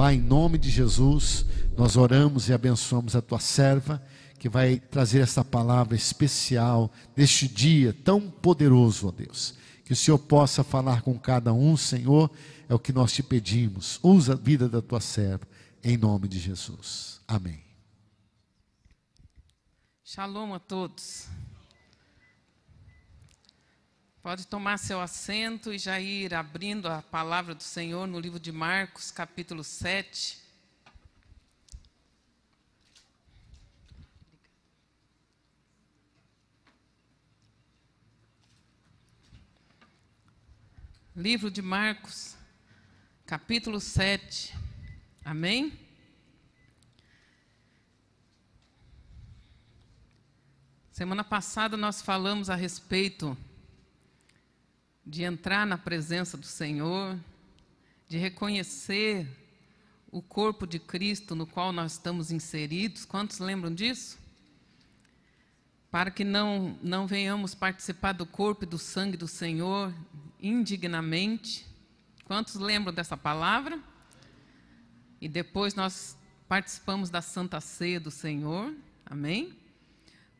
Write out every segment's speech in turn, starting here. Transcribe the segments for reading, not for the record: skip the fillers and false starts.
Pai, em nome de Jesus, nós oramos e abençoamos a tua serva, que vai trazer essa palavra especial neste dia tão poderoso, ó Deus. Que o Senhor possa falar com cada um, Senhor, é o que nós te pedimos. Usa a vida da tua serva, em nome de Jesus. Amém. Shalom a todos. Pode tomar seu assento e já ir abrindo a palavra do Senhor no livro de Marcos, capítulo 7. Livro de Marcos, capítulo 7. Amém? Semana passada nós falamos a respeito de entrar na presença do Senhor, de reconhecer o corpo de Cristo no qual nós estamos inseridos. Quantos lembram disso? Para que não venhamos participar do corpo e do sangue do Senhor indignamente. Quantos lembram dessa palavra? E depois nós participamos da Santa Ceia do Senhor. Amém?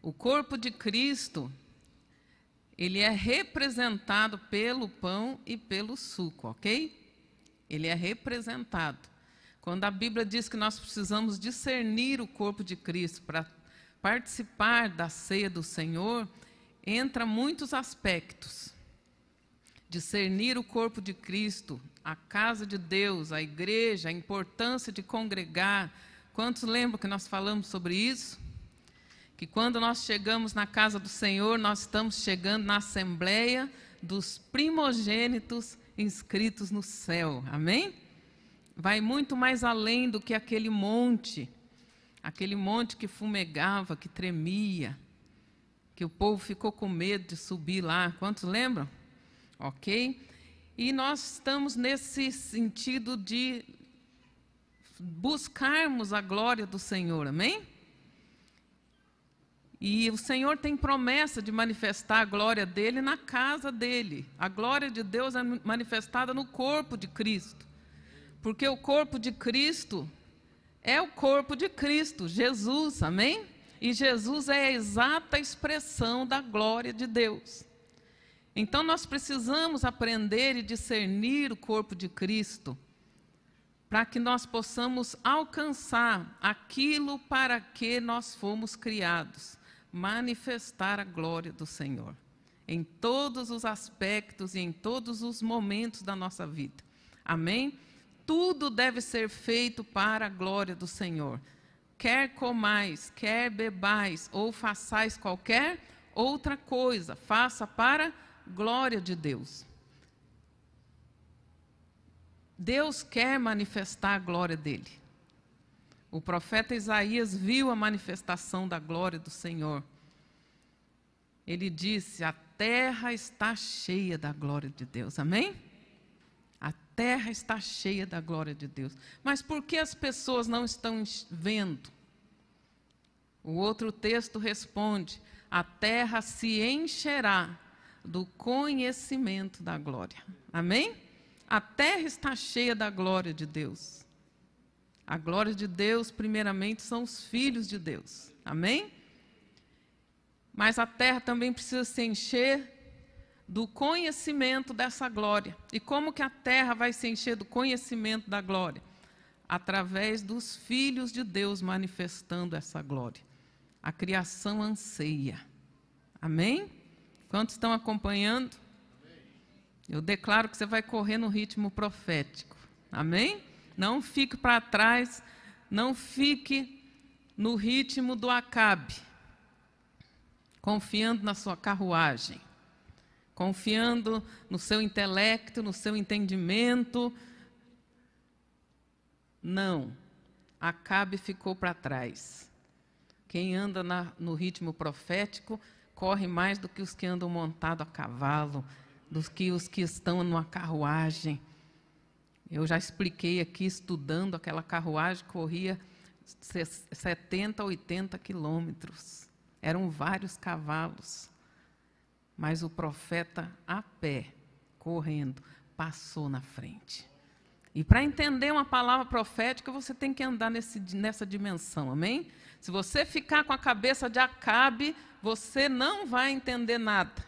O corpo de Cristo, ele é representado pelo pão e pelo suco, ok? Ele é representado. Quando a Bíblia diz que nós precisamos discernir o corpo de Cristo para participar da ceia do Senhor, entra muitos aspectos. Discernir o corpo de Cristo, a casa de Deus, a igreja, a importância de congregar. Quantos lembram que nós falamos sobre isso? Que quando nós chegamos na casa do Senhor, nós estamos chegando na assembleia dos primogênitos inscritos no céu. Amém? Vai muito mais além do que aquele monte que fumegava, que tremia, que o povo ficou com medo de subir lá. Quantos lembram? Ok? E nós estamos nesse sentido de buscarmos a glória do Senhor. Amém? E o Senhor tem promessa de manifestar a glória dele na casa dele. A glória de Deus é manifestada no corpo de Cristo. Porque o corpo de Cristo é o corpo de Cristo, Jesus, amém? E Jesus é a exata expressão da glória de Deus. Então nós precisamos aprender e discernir o corpo de Cristo, para que nós possamos alcançar aquilo para que nós fomos criados. Manifestar a glória do Senhor em todos os aspectos e em todos os momentos da nossa vida. Amém? Tudo deve ser feito para a glória do Senhor. Quer comais, quer bebais ou façais qualquer outra coisa, faça para a glória de Deus. Deus quer manifestar a glória dele. O profeta Isaías viu a manifestação da glória do Senhor. Ele disse: a terra está cheia da glória de Deus. Amém? A terra está cheia da glória de Deus. Mas por que as pessoas não estão vendo? O outro texto responde: a terra se encherá do conhecimento da glória. Amém? A terra está cheia da glória de Deus. A glória de Deus, primeiramente, são os filhos de Deus. Amém? Mas a terra também precisa se encher do conhecimento dessa glória. E como que a terra vai se encher do conhecimento da glória? Através dos filhos de Deus manifestando essa glória. A criação anseia. Amém? Quantos estão acompanhando? Eu declaro que você vai correr no ritmo profético. Amém? Não fique para trás, não fique no ritmo do Acabe, confiando na sua carruagem, confiando no seu intelecto, no seu entendimento. Não, Acabe ficou para trás. Quem anda no ritmo profético corre mais do que os que andam montados a cavalo, do que os que estão numa carruagem. Eu já expliquei aqui, estudando, aquela carruagem corria 70, 80 quilômetros. Eram vários cavalos. Mas o profeta, a pé, correndo, passou na frente. E para entender uma palavra profética, você tem que andar nessa dimensão, amém? Se você ficar com a cabeça de Acabe, você não vai entender nada.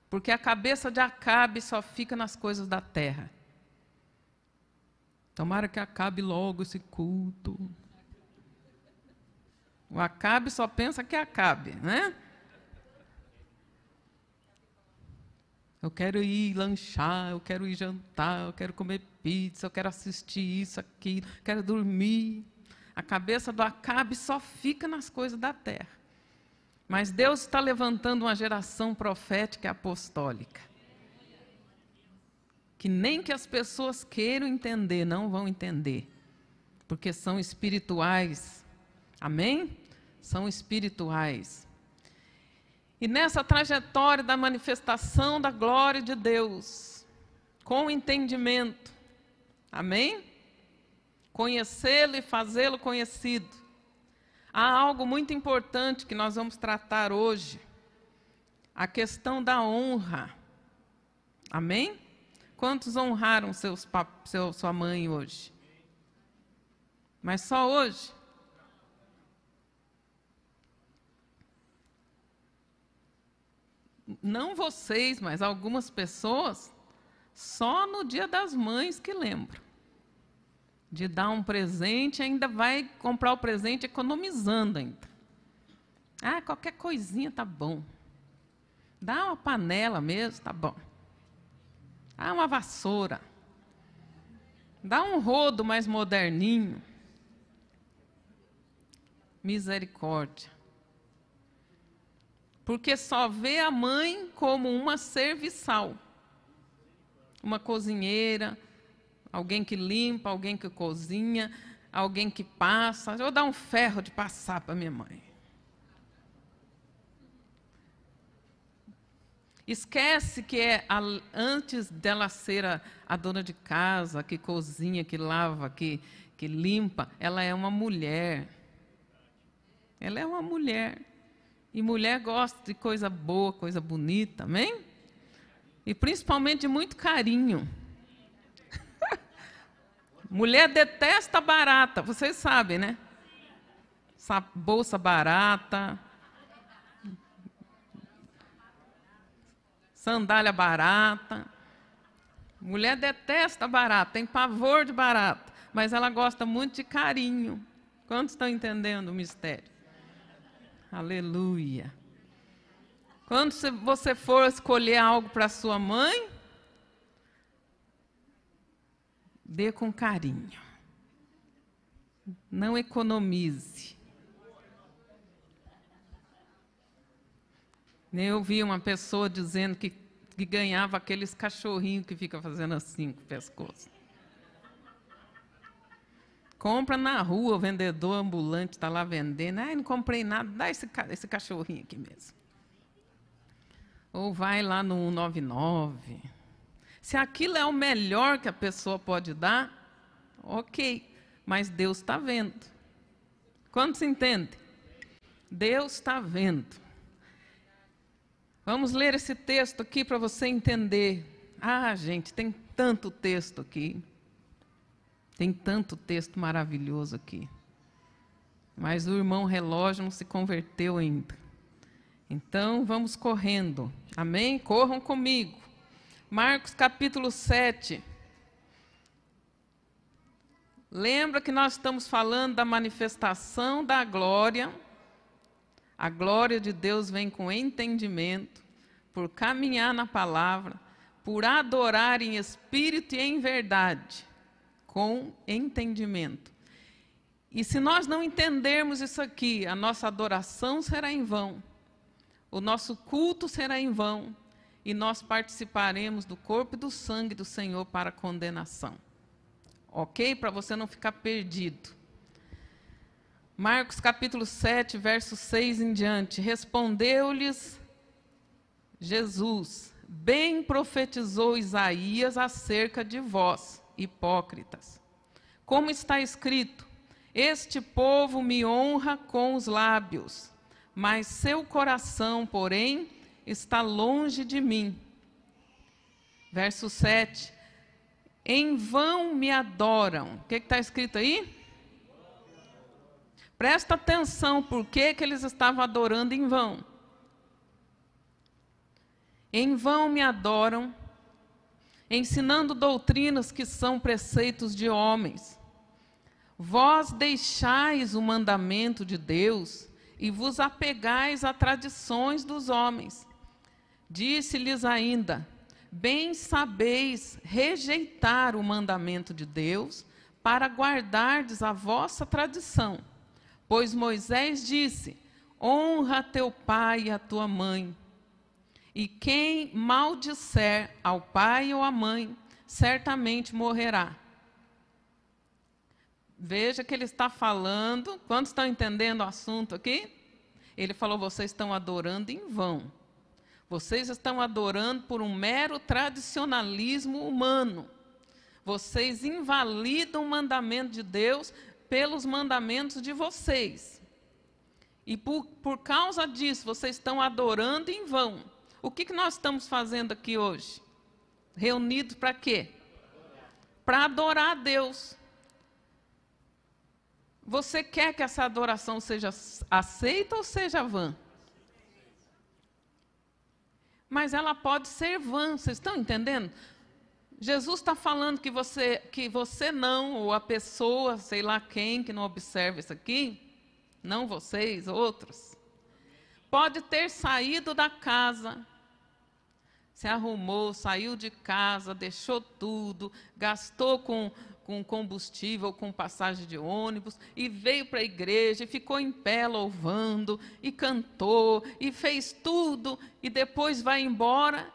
Porque a cabeça de Acabe só fica nas coisas da terra. Tomara que acabe logo esse culto. O Acabe só pensa que acabe, né? Eu quero ir lanchar, eu quero ir jantar, eu quero comer pizza, eu quero assistir isso, aquilo, eu quero dormir. A cabeça do Acabe só fica nas coisas da terra. Mas Deus está levantando uma geração profética e apostólica. Que nem que as pessoas queiram entender, não vão entender. Porque são espirituais. Amém? São espirituais. E nessa trajetória da manifestação da glória de Deus, com entendimento, amém? Conhecê-lo e fazê-lo conhecido. Há algo muito importante que nós vamos tratar hoje, a questão da honra, amém? Quantos honraram sua mãe hoje? Mas só hoje? Não vocês, mas algumas pessoas, só no Dia das Mães que lembram. De dar um presente, ainda vai comprar o presente economizando ainda. Ah, qualquer coisinha tá bom. Dá uma panela mesmo, tá bom. Dá uma vassoura. Dá um rodo mais moderninho. Misericórdia. Porque só vê a mãe como uma serviçal. Uma cozinheira, alguém que limpa, alguém que cozinha, alguém que passa. Eu vou dar um ferro de passar para minha mãe. Esquece que antes dela ser a dona de casa, que cozinha, que lava, que limpa, ela é uma mulher. Ela é uma mulher. E mulher gosta de coisa boa, coisa bonita, amém? E principalmente de muito carinho. Mulher detesta barata, vocês sabem, né? Bolsa barata, sandália barata. Mulher detesta barata, tem pavor de barata, mas ela gosta muito de carinho. Quantos estão entendendo o mistério? Aleluia. Quando você for escolher algo para sua mãe, dê com carinho. Não economize. Eu vi uma pessoa dizendo que ganhava aqueles cachorrinhos que fica fazendo assim com o pescoço. Compra na rua, o vendedor ambulante está lá vendendo. Não comprei nada, dá esse cachorrinho aqui mesmo. Ou vai lá no 199. Se aquilo é o melhor que a pessoa pode dar, ok. Mas Deus está vendo. Quantos entendem? Deus está vendo. Vamos ler esse texto aqui para você entender. Ah, gente, tem tanto texto aqui. Tem tanto texto maravilhoso aqui. Mas o irmão relógio não se converteu ainda. Então, vamos correndo. Amém? Corram comigo. Marcos capítulo 7. Lembra que nós estamos falando da manifestação da glória. A glória de Deus vem com entendimento, por caminhar na palavra, por adorar em espírito e em verdade, com entendimento. E se nós não entendermos isso aqui, a nossa adoração será em vão, o nosso culto será em vão, e nós participaremos do corpo e do sangue do Senhor para condenação. Ok? Para você não ficar perdido. Marcos capítulo 7, verso 6 em diante. Respondeu-lhes Jesus: bem profetizou Isaías acerca de vós, hipócritas. Como está escrito: este povo me honra com os lábios, mas seu coração, porém, está longe de mim. Verso 7. em vão me adoram. O que está escrito aí? Presta atenção, por que eles estavam adorando em vão. Em vão me adoram, ensinando doutrinas que são preceitos de homens. Vós deixais o mandamento de Deus e vos apegais a tradições dos homens. Disse-lhes ainda: bem sabeis rejeitar o mandamento de Deus para guardardes a vossa tradição. Pois Moisés disse: honra teu pai e a tua mãe. E quem maldisser ao pai ou à mãe, certamente morrerá. Veja que ele está falando, quantos estão entendendo o assunto aqui? Ele falou: vocês estão adorando em vão. Vocês estão adorando por um mero tradicionalismo humano. Vocês invalidam o mandamento de Deus pelos mandamentos de vocês. E por causa disso, vocês estão adorando em vão. O que nós estamos fazendo aqui hoje? Reunidos para quê? Para adorar a Deus. Você quer que essa adoração seja aceita ou seja vã? Mas ela pode ser vã, vocês estão entendendo? Jesus está falando que você não, ou a pessoa, sei lá quem, que não observa isso aqui, não vocês, outros, pode ter saído da casa, se arrumou, saiu de casa, deixou tudo, gastou com combustível, com passagem de ônibus, e veio para a igreja, e ficou em pé louvando, e cantou, e fez tudo, e depois vai embora,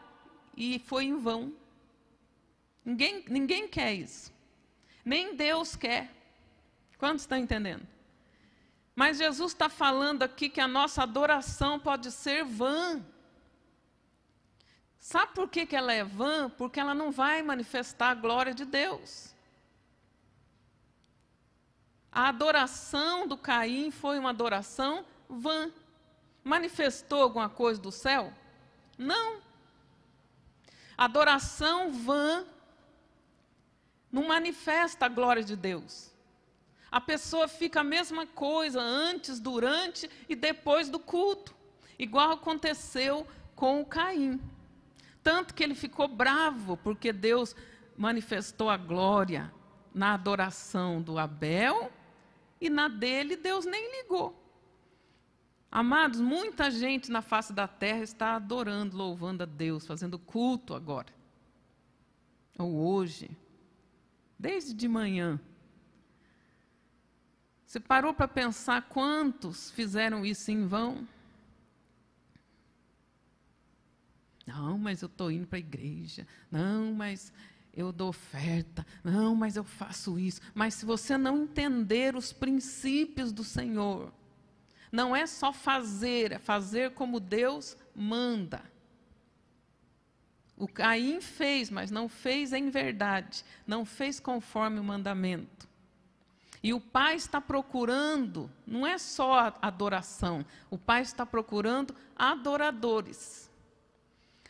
e foi em vão. Ninguém quer isso. Nem Deus quer. Quantos estão entendendo? Mas Jesus está falando aqui que a nossa adoração pode ser vã. Sabe por que ela é vã? Porque ela não vai manifestar a glória de Deus. A adoração do Caim foi uma adoração vã. Manifestou alguma coisa do céu? Não. Adoração vã não manifesta a glória de Deus. A pessoa fica a mesma coisa antes, durante e depois do culto. Igual aconteceu com o Caim. Tanto que ele ficou bravo, porque Deus manifestou a glória na adoração do Abel, e na dele Deus nem ligou. Amados, muita gente na face da terra está adorando, louvando a Deus, fazendo culto agora. Ou hoje. Desde de manhã. Você parou para pensar quantos fizeram isso em vão? Não, mas eu estou indo para a igreja. Não, mas eu dou oferta. Não, mas eu faço isso. Mas se você não entender os princípios do Senhor, não é só fazer, é fazer como Deus manda. O Caim fez, mas não fez em verdade, não fez conforme o mandamento. E o Pai está procurando, não é só a adoração, o Pai está procurando adoradores.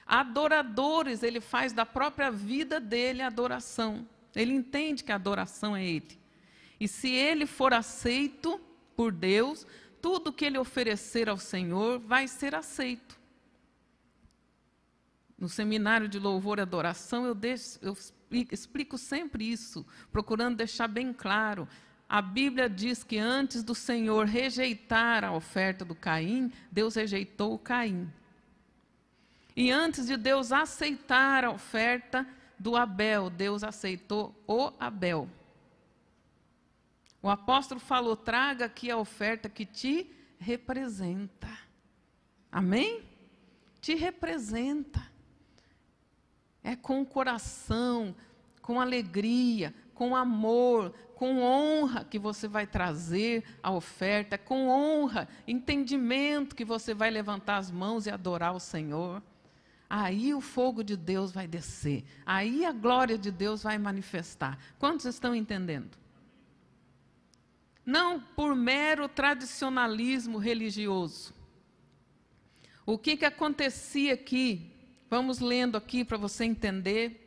Adoradores, ele faz da própria vida dele a adoração. Ele entende que a adoração é ele. E se ele for aceito por Deus, tudo que ele oferecer ao Senhor vai ser aceito. No seminário de louvor e adoração, eu explico sempre isso, procurando deixar bem claro. A Bíblia diz que antes do Senhor rejeitar a oferta do Caim, Deus rejeitou o Caim. E antes de Deus aceitar a oferta do Abel, Deus aceitou o Abel. O apóstolo falou: traga aqui a oferta que te representa. Amém? Te representa. É com o coração, com alegria, com amor, com honra que você vai trazer a oferta, com honra, entendimento que você vai levantar as mãos e adorar o Senhor. Aí o fogo de Deus vai descer, aí a glória de Deus vai manifestar. Quantos estão entendendo? Não por mero tradicionalismo religioso. O que acontecia aqui? Vamos lendo aqui para você entender.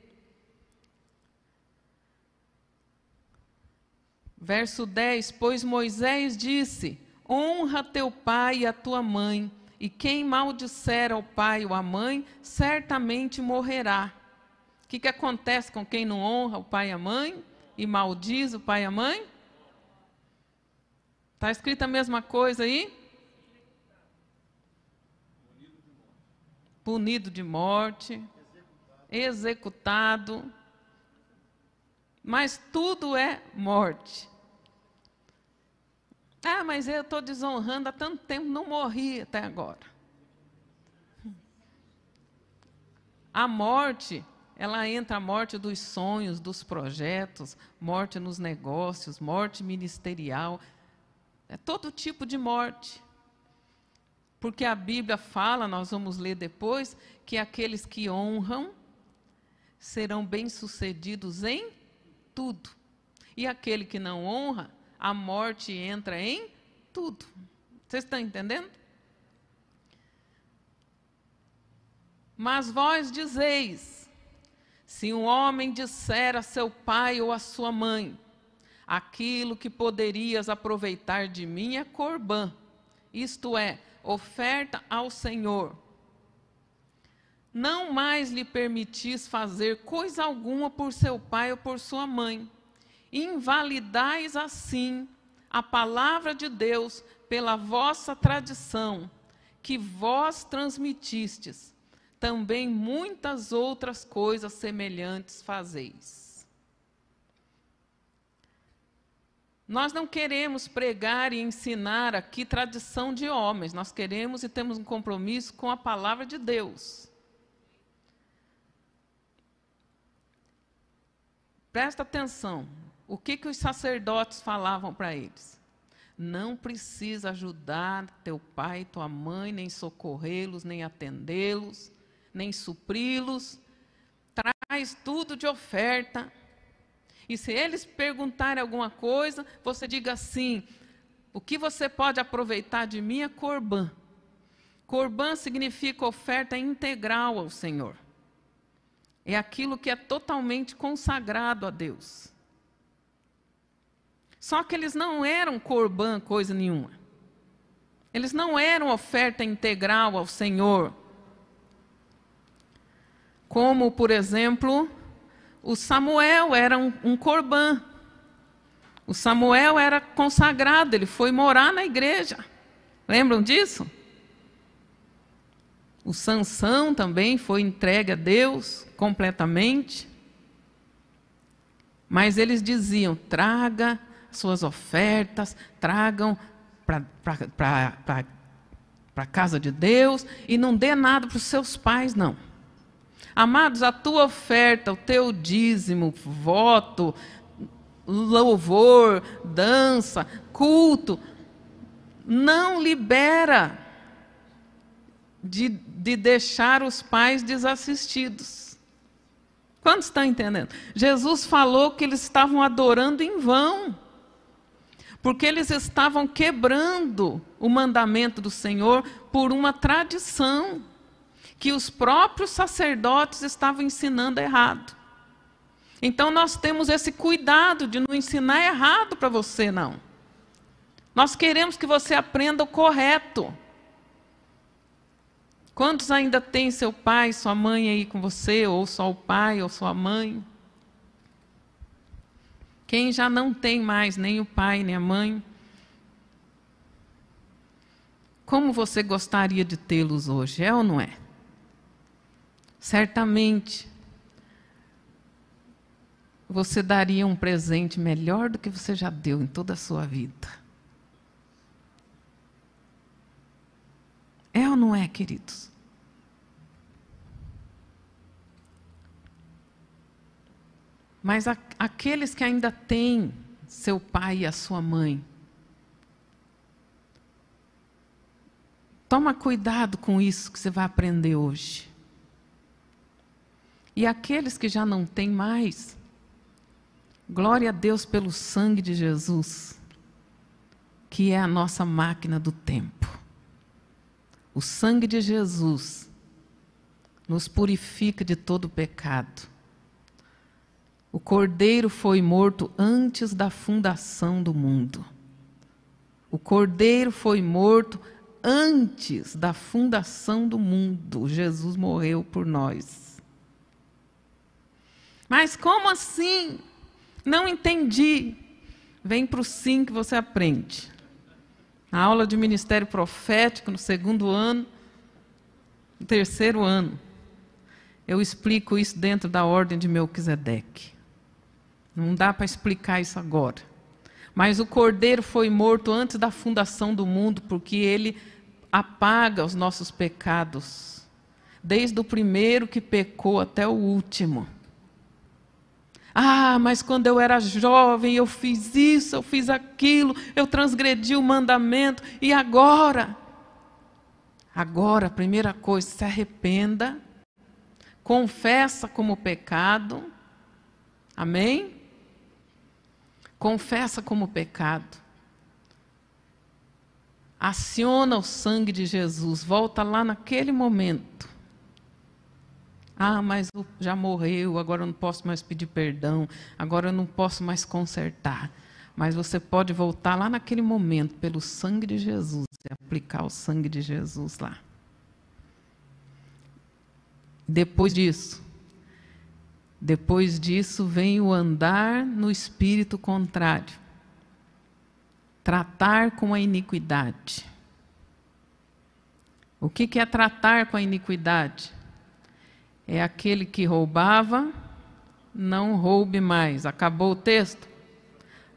Verso 10, pois Moisés disse, honra teu pai e a tua mãe, e quem maldisser ao pai ou à mãe, certamente morrerá. O que acontece com quem não honra o pai e a mãe, e maldiz o pai e a mãe? Está escrito a mesma coisa aí? Punido de morte, executado, mas tudo é morte. Ah, mas eu estou desonrando há tanto tempo, não morri até agora. A morte, ela entra a morte dos sonhos, dos projetos, morte nos negócios, morte ministerial, é todo tipo de morte. Porque a Bíblia fala, nós vamos ler depois, que aqueles que honram serão bem-sucedidos em tudo. E aquele que não honra, a morte entra em tudo. Vocês estão entendendo? Mas vós dizeis, se um homem disser a seu pai ou a sua mãe, aquilo que poderias aproveitar de mim é corbã, isto é, oferta ao Senhor. Não mais lhe permitis fazer coisa alguma por seu pai ou por sua mãe. Invalidais assim a palavra de Deus pela vossa tradição, que vós transmitistes. Também muitas outras coisas semelhantes fazeis. Nós não queremos pregar e ensinar aqui tradição de homens, nós queremos e temos um compromisso com a palavra de Deus. Presta atenção, o que os sacerdotes falavam para eles? Não precisa ajudar teu pai e tua mãe, nem socorrê-los, nem atendê-los, nem supri-los, traz tudo de oferta. E se eles perguntarem alguma coisa, você diga assim, o que você pode aproveitar de mim é corbã. Corbã significa oferta integral ao Senhor. É aquilo que é totalmente consagrado a Deus. Só que eles não eram corbã coisa nenhuma. Eles não eram oferta integral ao Senhor. Como, por exemplo, o Samuel era um corbã. O Samuel era consagrado, ele foi morar na igreja. Lembram disso? O Sansão também foi entregue a Deus completamente. Mas eles diziam, traga suas ofertas, tragam para a casa de Deus e não dê nada para os seus pais, não. Amados, a tua oferta, o teu dízimo, voto, louvor, dança, culto, não libera de deixar os pais desassistidos. Quantos estão entendendo? Jesus falou que eles estavam adorando em vão, porque eles estavam quebrando o mandamento do Senhor por uma tradição que os próprios sacerdotes estavam ensinando errado. Então nós temos esse cuidado de não ensinar errado para você, não. Nós queremos que você aprenda o correto. Quantos ainda tem seu pai, sua mãe aí com você, ou só o pai ou sua mãe? Quem já não tem mais nem o pai nem a mãe, como você gostaria de tê-los hoje, é ou não é? Certamente, você daria um presente melhor do que você já deu em toda a sua vida. É ou não é, queridos? Mas aqueles que ainda têm seu pai e a sua mãe, toma cuidado com isso que você vai aprender hoje. E aqueles que já não têm mais, glória a Deus pelo sangue de Jesus, que é a nossa máquina do tempo. O sangue de Jesus nos purifica de todo pecado. O Cordeiro foi morto antes da fundação do mundo. O Cordeiro foi morto antes da fundação do mundo. Jesus morreu por nós. Mas como assim? Não entendi. Vem para o sim que você aprende. A aula de ministério profético no 2º ano, no 3º ano. Eu explico isso dentro da ordem de Melquisedeque. Não dá para explicar isso agora. Mas o Cordeiro foi morto antes da fundação do mundo, porque ele apaga os nossos pecados, desde o primeiro que pecou até o último. Ah, mas quando eu era jovem, eu fiz isso, eu fiz aquilo, eu transgredi o mandamento, e agora? Agora, a primeira coisa, se arrependa, confessa como pecado, amém? Confessa como pecado. Aciona o sangue de Jesus, volta lá naquele momento. Ah, mas já morreu, agora eu não posso mais pedir perdão, agora eu não posso mais consertar. Mas você pode voltar lá naquele momento, pelo sangue de Jesus, e aplicar o sangue de Jesus lá. Depois disso vem o andar no espírito contrário. Tratar com a iniquidade. O que é tratar com a iniquidade? É aquele que roubava, não roube mais. Acabou o texto?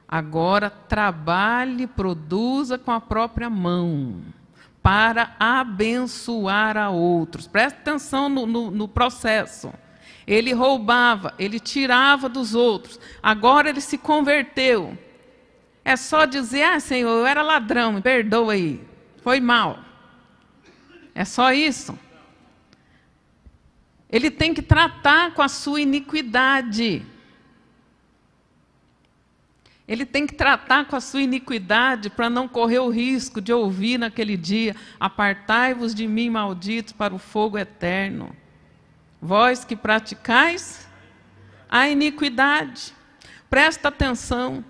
Agora trabalhe, produza com a própria mão, para abençoar a outros. Presta atenção no processo. Ele roubava, ele tirava dos outros. Agora ele se converteu. É só dizer, ah, Senhor, eu era ladrão, me perdoa aí. Foi mal. É só isso? Ele tem que tratar com a sua iniquidade. Ele tem que tratar com a sua iniquidade para não correr o risco de ouvir naquele dia: apartai-vos de mim, malditos, para o fogo eterno. Vós que praticais a iniquidade. Presta atenção.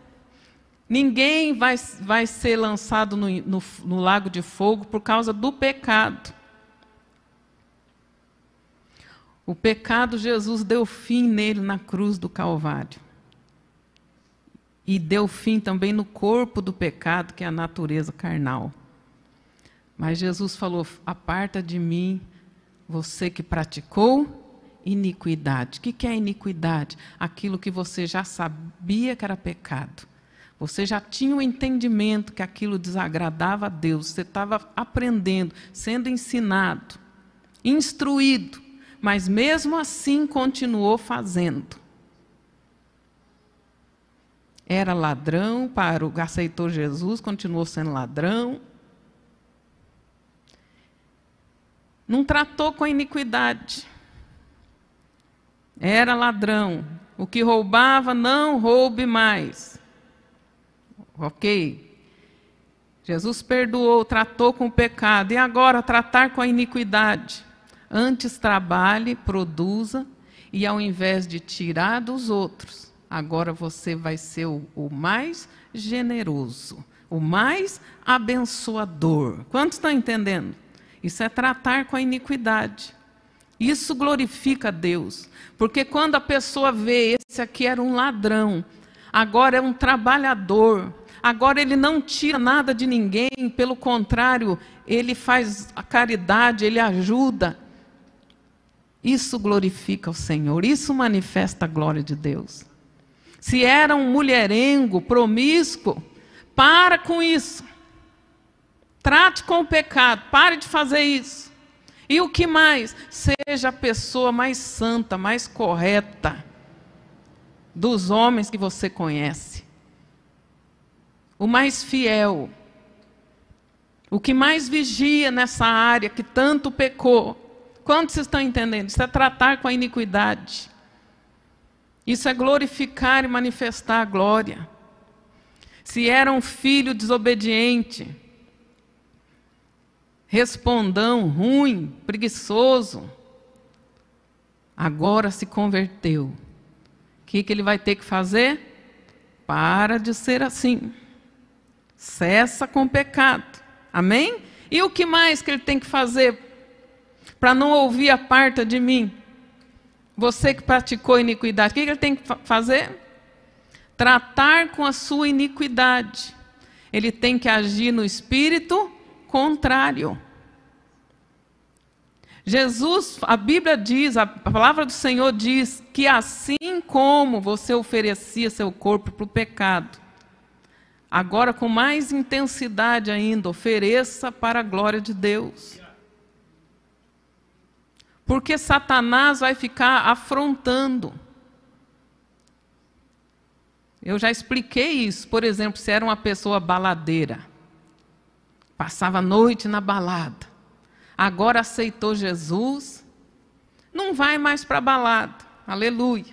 Ninguém vai ser lançado no lago de fogo por causa do pecado. O pecado, Jesus deu fim nele na cruz do Calvário. E deu fim também no corpo do pecado, que é a natureza carnal. Mas Jesus falou: aparta de mim, você que praticou iniquidade. O que é iniquidade? Aquilo que você já sabia que era pecado. Você já tinha o entendimento que aquilo desagradava a Deus. Você estava aprendendo, sendo ensinado, instruído. Mas mesmo assim continuou fazendo. Era ladrão, aceitou Jesus, continuou sendo ladrão. Não tratou com a iniquidade. Era ladrão. O que roubava, não roube mais. Ok? Jesus perdoou, tratou com o pecado. E agora tratar com a iniquidade? Antes trabalhe, produza, e ao invés de tirar dos outros, agora você vai ser o mais generoso, o mais abençoador. Quantos estão entendendo? Isso é tratar com a iniquidade. Isso glorifica a Deus, porque quando a pessoa vê, esse aqui era um ladrão, agora é um trabalhador, agora ele não tira nada de ninguém, pelo contrário, ele faz a caridade, ele ajuda. Isso glorifica o Senhor, isso manifesta a glória de Deus. Se era um mulherengo, promíscuo, para com isso. Trate com o pecado, pare de fazer isso. E o que mais? Seja a pessoa mais santa, mais correta dos homens que você conhece. O mais fiel. O que mais vigia nessa área que tanto pecou. Quantos estão entendendo? Isso é tratar com a iniquidade. Isso é glorificar e manifestar a glória. Se era um filho desobediente, respondão, ruim, preguiçoso, agora se converteu. que ele vai ter que fazer? Para de ser assim. Cessa com o pecado. Amém? E o que mais que ele tem que fazer para não ouvir aparta de mim? Você que praticou iniquidade, o que ele tem que fazer? Tratar com a sua iniquidade. Ele tem que agir no espírito contrário. Jesus, a Bíblia diz, a palavra do Senhor diz que assim como você oferecia seu corpo para o pecado, agora com mais intensidade ainda, ofereça para a glória de Deus. Porque Satanás vai ficar afrontando. Eu já expliquei isso. Por exemplo, se era uma pessoa baladeira, passava a noite na balada, agora aceitou Jesus, não vai mais para a balada. Aleluia.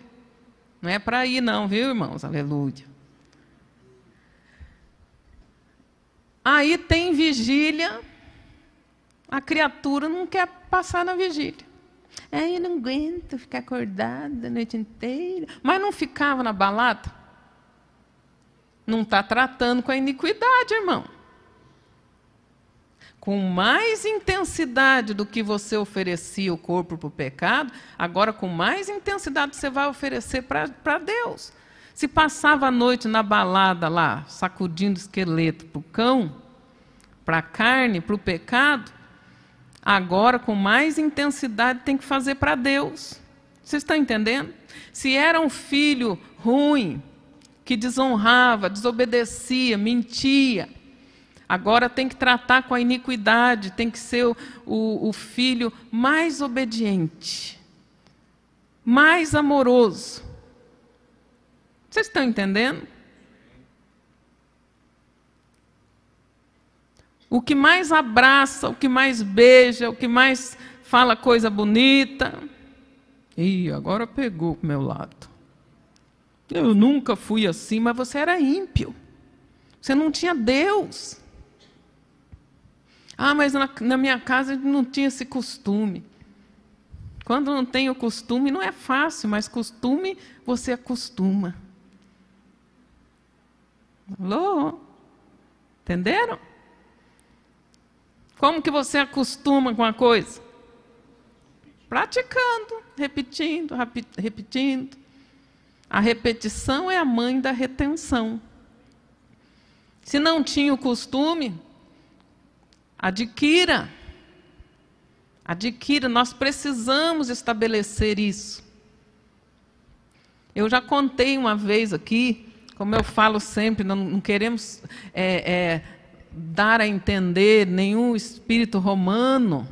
Não é para ir não, viu, irmãos? Aleluia. Aí tem vigília, a criatura não quer passar na vigília. Eu não aguento ficar acordada a noite inteira. Mas não ficava na balada? Não está tratando com a iniquidade, irmão. Com mais intensidade do que você oferecia o corpo para o pecado, agora com mais intensidade você vai oferecer para Deus. Se passava a noite na balada lá, sacudindo esqueleto para o cão, para a carne, para o pecado, agora com mais intensidade tem que fazer para Deus. Vocês estão entendendo? Se era um filho ruim, que desonrava, desobedecia, mentia, agora tem que tratar com a iniquidade, tem que ser o filho mais obediente, mais amoroso. Vocês estão entendendo? O que mais abraça, o que mais beija, o que mais fala coisa bonita. Ih, agora pegou para o meu lado. Eu nunca fui assim, mas você era ímpio. Você não tinha Deus. Ah, mas na minha casa não tinha esse costume. Quando não tem o costume, não é fácil, mas costume você acostuma. Alô? Entenderam? Como que você acostuma com a coisa? Praticando, repetindo, repetindo. A repetição é a mãe da retenção. Se não tinha o costume, adquira. Adquira, nós precisamos estabelecer isso. Eu já contei uma vez aqui, como eu falo sempre, não queremos dar a entender nenhum espírito romano.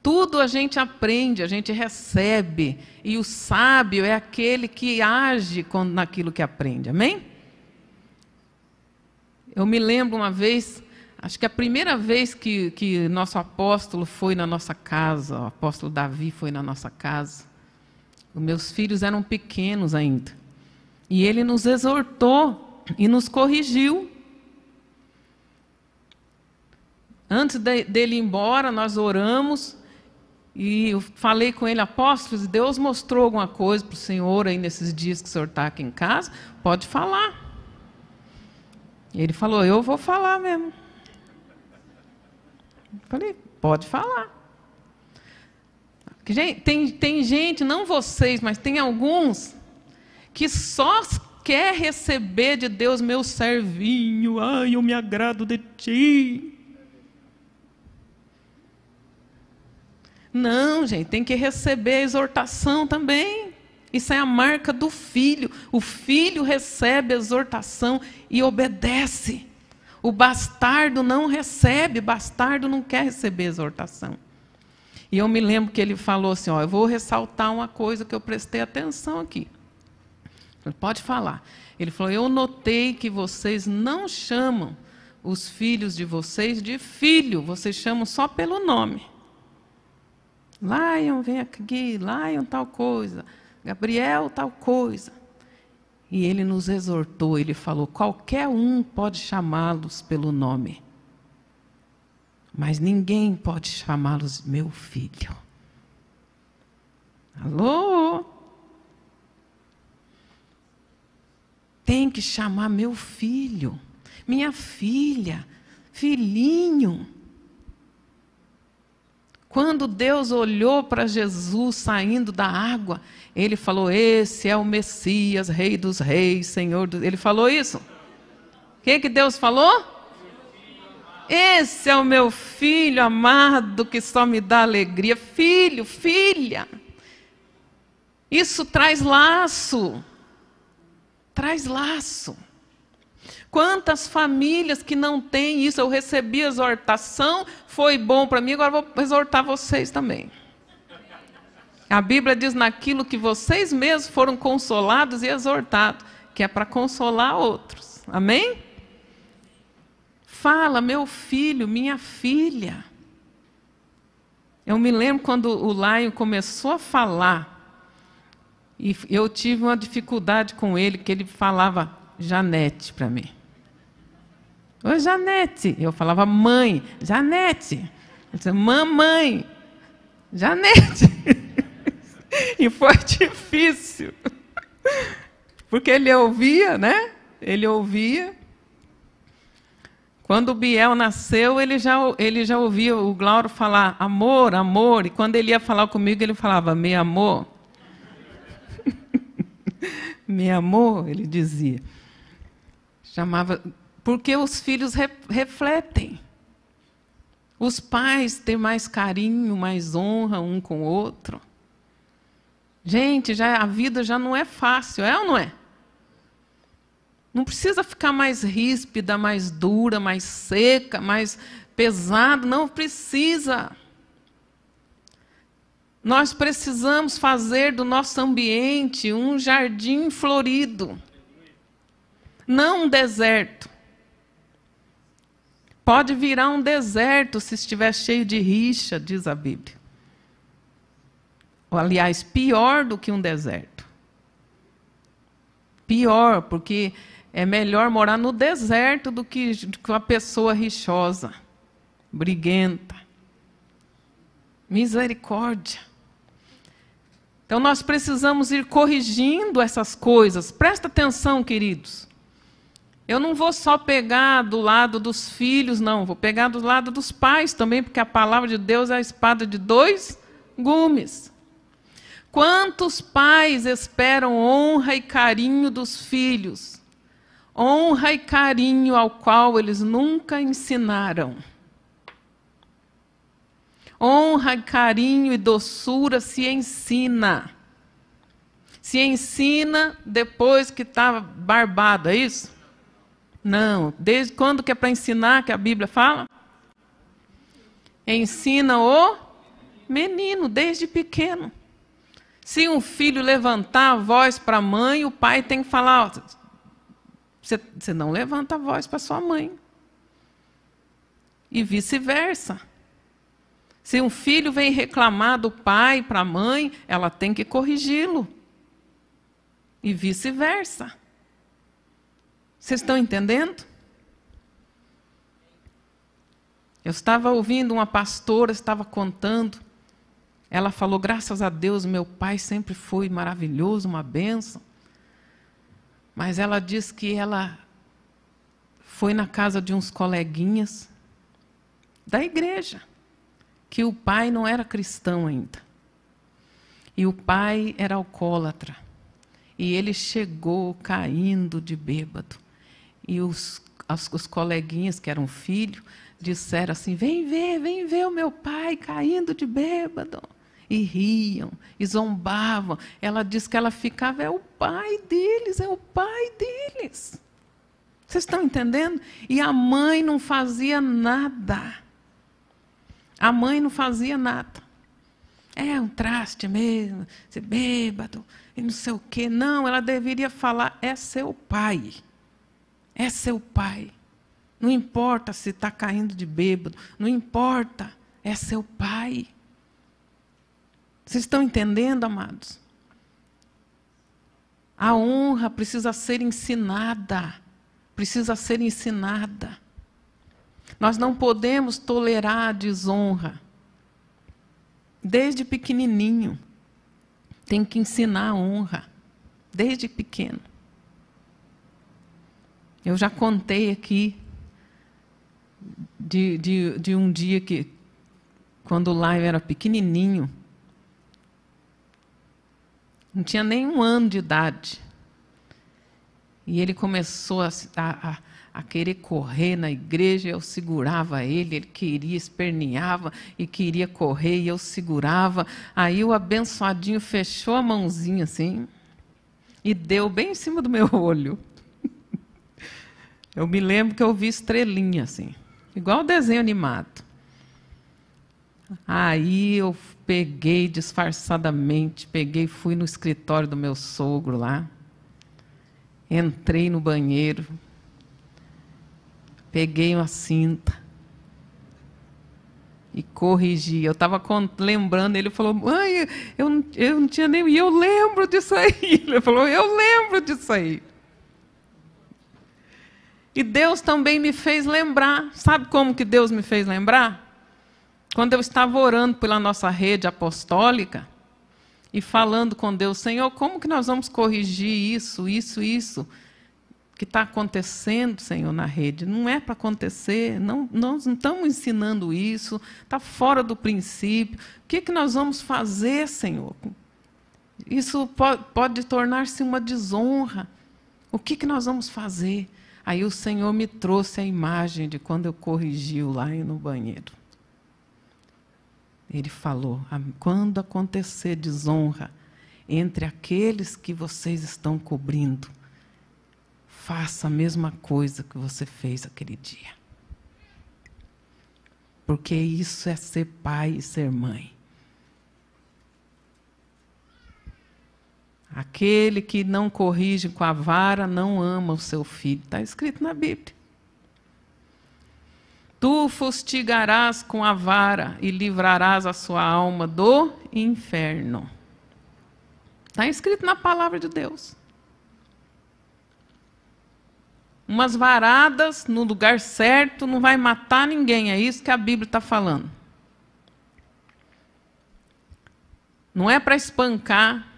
Tudo a gente aprende, a gente recebe, e o sábio é aquele que age naquilo que aprende, amém? Eu me lembro uma vez, acho que a primeira vez que nosso apóstolo foi na nossa casa, o apóstolo Davi foi na nossa casa, os meus filhos eram pequenos ainda, e ele nos exortou e nos corrigiu. Antes dele ir embora, nós oramos, e eu falei com ele, apóstolo, se Deus mostrou alguma coisa para o senhor aí nesses dias que o senhor está aqui em casa, pode falar. Ele falou, eu vou falar mesmo. Eu falei, pode falar. Tem gente, não vocês, mas tem alguns, que só quer receber de Deus, meu servinho, ai, eu me agrado de ti. Não, gente, tem que receber a exortação também. Isso é a marca do filho. O filho recebe a exortação e obedece. O bastardo não recebe, bastardo não quer receber exortação. E eu me lembro que ele falou assim, eu vou ressaltar uma coisa que eu prestei atenção aqui. Ele pode falar. Ele falou, eu notei que vocês não chamam os filhos de vocês de filho, vocês chamam só pelo nome. Lion, vem aqui, Lion, tal coisa. Gabriel, tal coisa. E ele nos exortou, ele falou, qualquer um pode chamá-los pelo nome, mas ninguém pode chamá-los meu filho. Alô? tem que chamar meu filho, minha filha, filhinho. Quando Deus olhou para Jesus saindo da água, ele falou: esse é o Messias, Rei dos Reis, Senhor dos... Ele falou isso? O que Deus falou? Esse é o meu filho amado que só me dá alegria. Filho, filha. Isso traz laço. Traz laço. Quantas famílias que não têm isso? Eu recebi exortação, foi bom para mim, agora vou exortar vocês também. A Bíblia diz: naquilo que vocês mesmos foram consolados e exortados, que é para consolar outros. Amém? Fala, meu filho, minha filha. Eu me lembro quando o Laio começou a falar, e eu tive uma dificuldade com ele, que ele falava Janete para mim. Oi, Janete. Eu falava mãe, Janete. Ele dizia, mamãe, Janete. E foi difícil. Porque ele ouvia, né? Ele ouvia. Quando o Biel nasceu, ele já ouvia o Glauro falar amor, amor. E quando ele ia falar comigo, ele falava meu amor. Meu amor, ele dizia. Chamava... Porque os filhos refletem. Os pais têm mais carinho, mais honra um com o outro. Gente, a vida já não é fácil, é ou não é? Não precisa ficar mais ríspida, mais dura, mais seca, mais pesada. Não precisa. Nós precisamos fazer do nosso ambiente um jardim florido. Não um deserto. Pode virar um deserto se estiver cheio de rixa, diz a Bíblia. Ou, aliás, pior do que um deserto. Pior, porque é melhor morar no deserto do que uma pessoa rixosa, briguenta. Misericórdia. Então, nós precisamos ir corrigindo essas coisas. Presta atenção, queridos. Eu não vou só pegar do lado dos filhos, não. Vou pegar do lado dos pais também, porque a palavra de Deus é a espada de dois gumes. Quantos pais esperam honra e carinho dos filhos? Honra e carinho ao qual eles nunca ensinaram. Honra, carinho e doçura se ensina. Se ensina depois que está barbado, é isso? Não. Desde quando que é para ensinar que a Bíblia fala? Ensina o menino, desde pequeno. Se um filho levantar a voz para a mãe, o pai tem que falar, você não levanta a voz para sua mãe. E vice-versa. Se um filho vem reclamar do pai para a mãe, ela tem que corrigi-lo. E vice-versa. Vocês estão entendendo? Eu estava ouvindo uma pastora, estava contando. Ela falou, graças a Deus, meu pai sempre foi maravilhoso, uma bênção. Mas ela disse que ela foi na casa de uns coleguinhas da igreja, que o pai não era cristão ainda. E o pai era alcoólatra. E ele chegou caindo de bêbado. E os coleguinhas, que eram filhos, disseram assim, vem ver o meu pai caindo de bêbado. E riam, e zombavam. Ela disse que ela ficava, é o pai deles, é o pai deles. Vocês estão entendendo? E a mãe não fazia nada. A mãe não fazia nada. É um traste mesmo, ser bêbado, e não sei o quê. Não, ela deveria falar, é seu pai. É seu pai. Não importa se está caindo de bêbado, não importa, é seu pai. Vocês estão entendendo, amados? A honra precisa ser ensinada. Precisa ser ensinada. Nós não podemos tolerar a desonra. Desde pequenininho. Tem que ensinar a honra. Desde pequeno. Eu já contei aqui de um dia que, quando o Laio era pequenininho, não tinha nem 1 ano de idade, e ele começou a querer correr na igreja. Eu segurava ele queria, esperneava e queria correr, e eu segurava. Aí o abençoadinho fechou a mãozinha assim e deu bem em cima do meu olho. Eu me lembro que eu vi estrelinha assim, igual desenho animado. Aí eu peguei disfarçadamente, fui no escritório do meu sogro lá, entrei no banheiro, peguei uma cinta e corrigi. Eu estava lembrando, ele falou: mãe, eu não tinha nem... E eu lembro disso aí. Ele falou: eu lembro disso aí. E Deus também me fez lembrar. Sabe como que Deus me fez lembrar? Quando eu estava orando pela nossa rede apostólica e falando com Deus: Senhor, como que nós vamos corrigir isso que está acontecendo, Senhor, na rede? Não é para acontecer, nós não estamos ensinando isso, está fora do princípio. O que nós vamos fazer, Senhor? Isso pode tornar-se uma desonra. O que nós vamos fazer? Aí o Senhor me trouxe a imagem de quando eu corrigi o Laio no banheiro. Ele falou: quando acontecer desonra entre aqueles que vocês estão cobrindo, faça a mesma coisa que você fez aquele dia. Porque isso é ser pai e ser mãe. Aquele que não corrige com a vara não ama o seu filho. Está escrito na Bíblia. Tu fustigarás com a vara e livrarás a sua alma do inferno. Está escrito na palavra de Deus. Umas varadas no lugar certo não vai matar ninguém. É isso que a Bíblia está falando. Não é para espancar,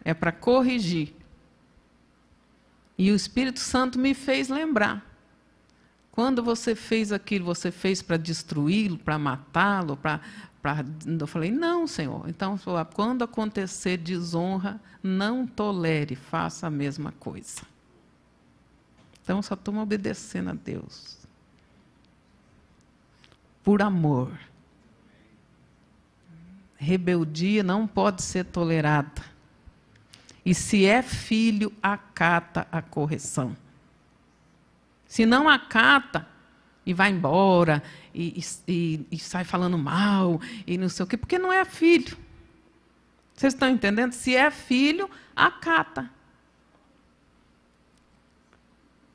é para corrigir. E o Espírito Santo me fez lembrar. Quando você fez aquilo, você fez para destruí-lo, para matá-lo, Eu falei: não, Senhor. Então, quando acontecer desonra, não tolere, faça a mesma coisa. Então, só estou obedecendo a Deus. Por amor. Rebeldia não pode ser tolerada. E se é filho, acata a correção. Se não acata e vai embora e sai falando mal e não sei o quê, porque não é filho. Vocês estão entendendo? Se é filho, acata.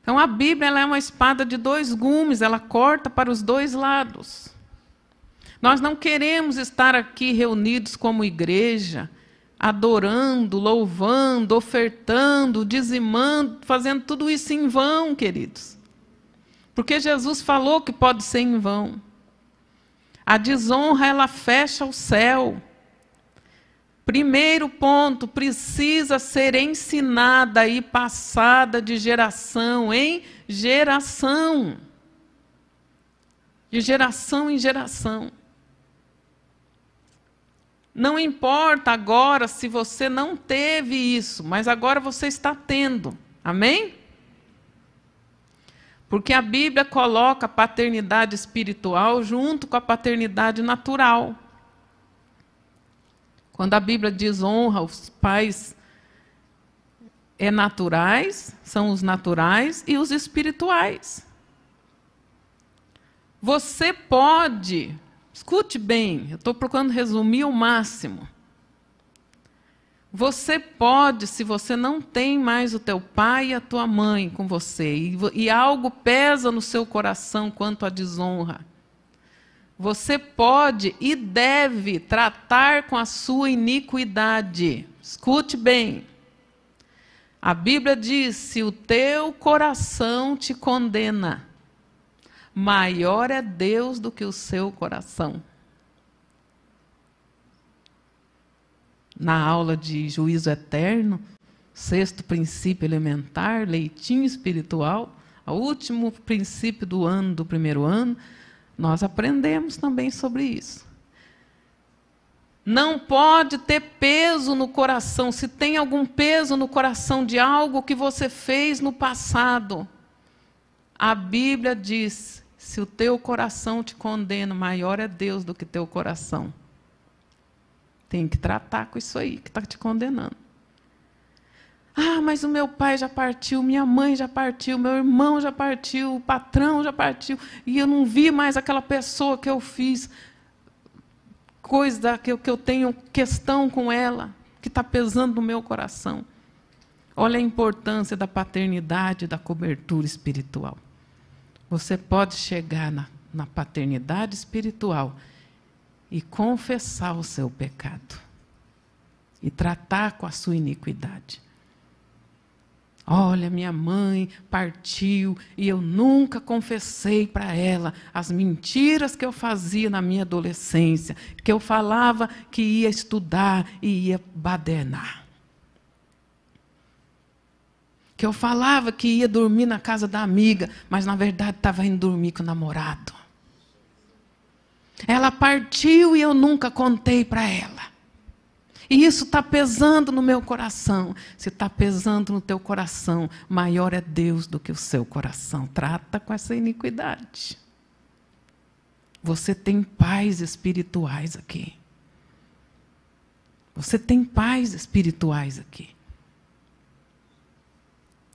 Então a Bíblia, ela é uma espada de 2 gumes, ela corta para os 2 lados. Nós não queremos estar aqui reunidos como igreja, adorando, louvando, ofertando, dizimando, fazendo tudo isso em vão, queridos. Porque Jesus falou que pode ser em vão. A desonra, ela fecha o céu. Primeiro ponto, precisa ser ensinada e passada de geração em geração. De geração em geração. Não importa agora se você não teve isso, mas agora você está tendo. Amém? Porque a Bíblia coloca a paternidade espiritual junto com a paternidade natural. Quando a Bíblia diz honra, os pais naturais, são os naturais e os espirituais. Você pode, escute bem, eu estou procurando resumir ao máximo. Você pode, se você não tem mais o teu pai e a tua mãe com você, e algo pesa no seu coração quanto à desonra, você pode e deve tratar com a sua iniquidade. Escute bem. A Bíblia diz: se o teu coração te condena, maior é Deus do que o seu coração. Na aula de juízo eterno, sexto princípio elementar, leitinho espiritual, o último princípio do ano, do primeiro ano, nós aprendemos também sobre isso. Não pode ter peso no coração. Se tem algum peso no coração de algo que você fez no passado, a Bíblia diz, se o teu coração te condena, maior é Deus do que teu coração. Tem que tratar com isso aí que está te condenando. Ah, mas o meu pai já partiu, minha mãe já partiu, meu irmão já partiu, o patrão já partiu, e eu não vi mais aquela pessoa que eu fiz coisa que eu tenho questão com ela, que está pesando no meu coração. Olha a importância da paternidade, da cobertura espiritual. Você pode chegar na paternidade espiritual e confessar o seu pecado e tratar com a sua iniquidade. Olha, minha mãe partiu e eu nunca confessei para ela as mentiras que eu fazia na minha adolescência, que eu falava que ia estudar e ia badernar. Que eu falava que ia dormir na casa da amiga, mas na verdade estava indo dormir com o namorado. Ela partiu e eu nunca contei para ela. E isso está pesando no meu coração. Se está pesando no teu coração, maior é Deus do que o seu coração. Trata com essa iniquidade. Você tem pais espirituais aqui. Você tem pais espirituais aqui.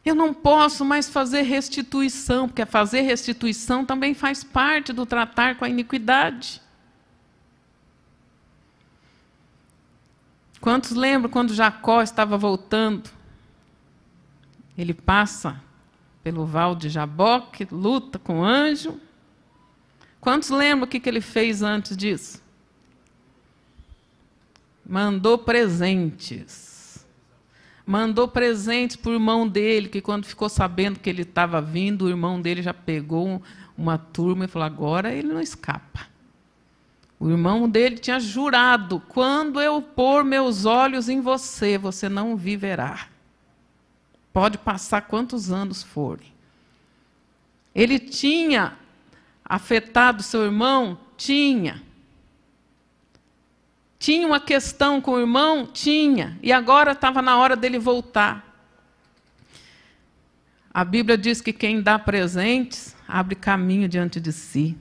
Eu não posso mais fazer restituição, porque fazer restituição também faz parte do tratar com a iniquidade. Quantos lembram quando Jacó estava voltando? Ele passa pelo val de Jaboque, luta com o anjo. Quantos lembram o que ele fez antes disso? Mandou presentes. Mandou presentes para o irmão dele, que quando ficou sabendo que ele estava vindo, o irmão dele já pegou uma turma e falou, agora ele não escapa. O irmão dele tinha jurado, quando eu pôr meus olhos em você, você não viverá. Pode passar quantos anos forem. Ele tinha afetado seu irmão? Tinha. Tinha uma questão com o irmão? Tinha. E agora estava na hora dele voltar. A Bíblia diz que quem dá presentes, abre caminho diante de si.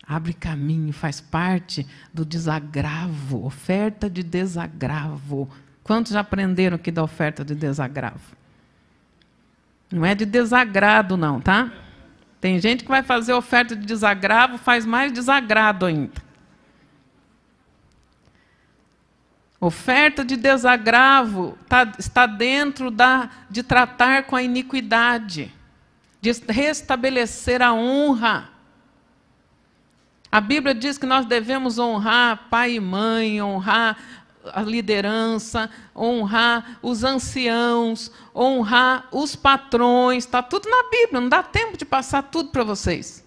Abre caminho, faz parte do desagravo, oferta de desagravo. Quantos já aprenderam aqui da oferta de desagravo? Não é de desagrado, não, tá? Tem gente que vai fazer oferta de desagravo, faz mais desagrado ainda. Oferta de desagravo está dentro de tratar com a iniquidade, de restabelecer a honra. A Bíblia diz que nós devemos honrar pai e mãe, honrar a liderança, honrar os anciãos, honrar os patrões. Está tudo na Bíblia, não dá tempo de passar tudo para vocês.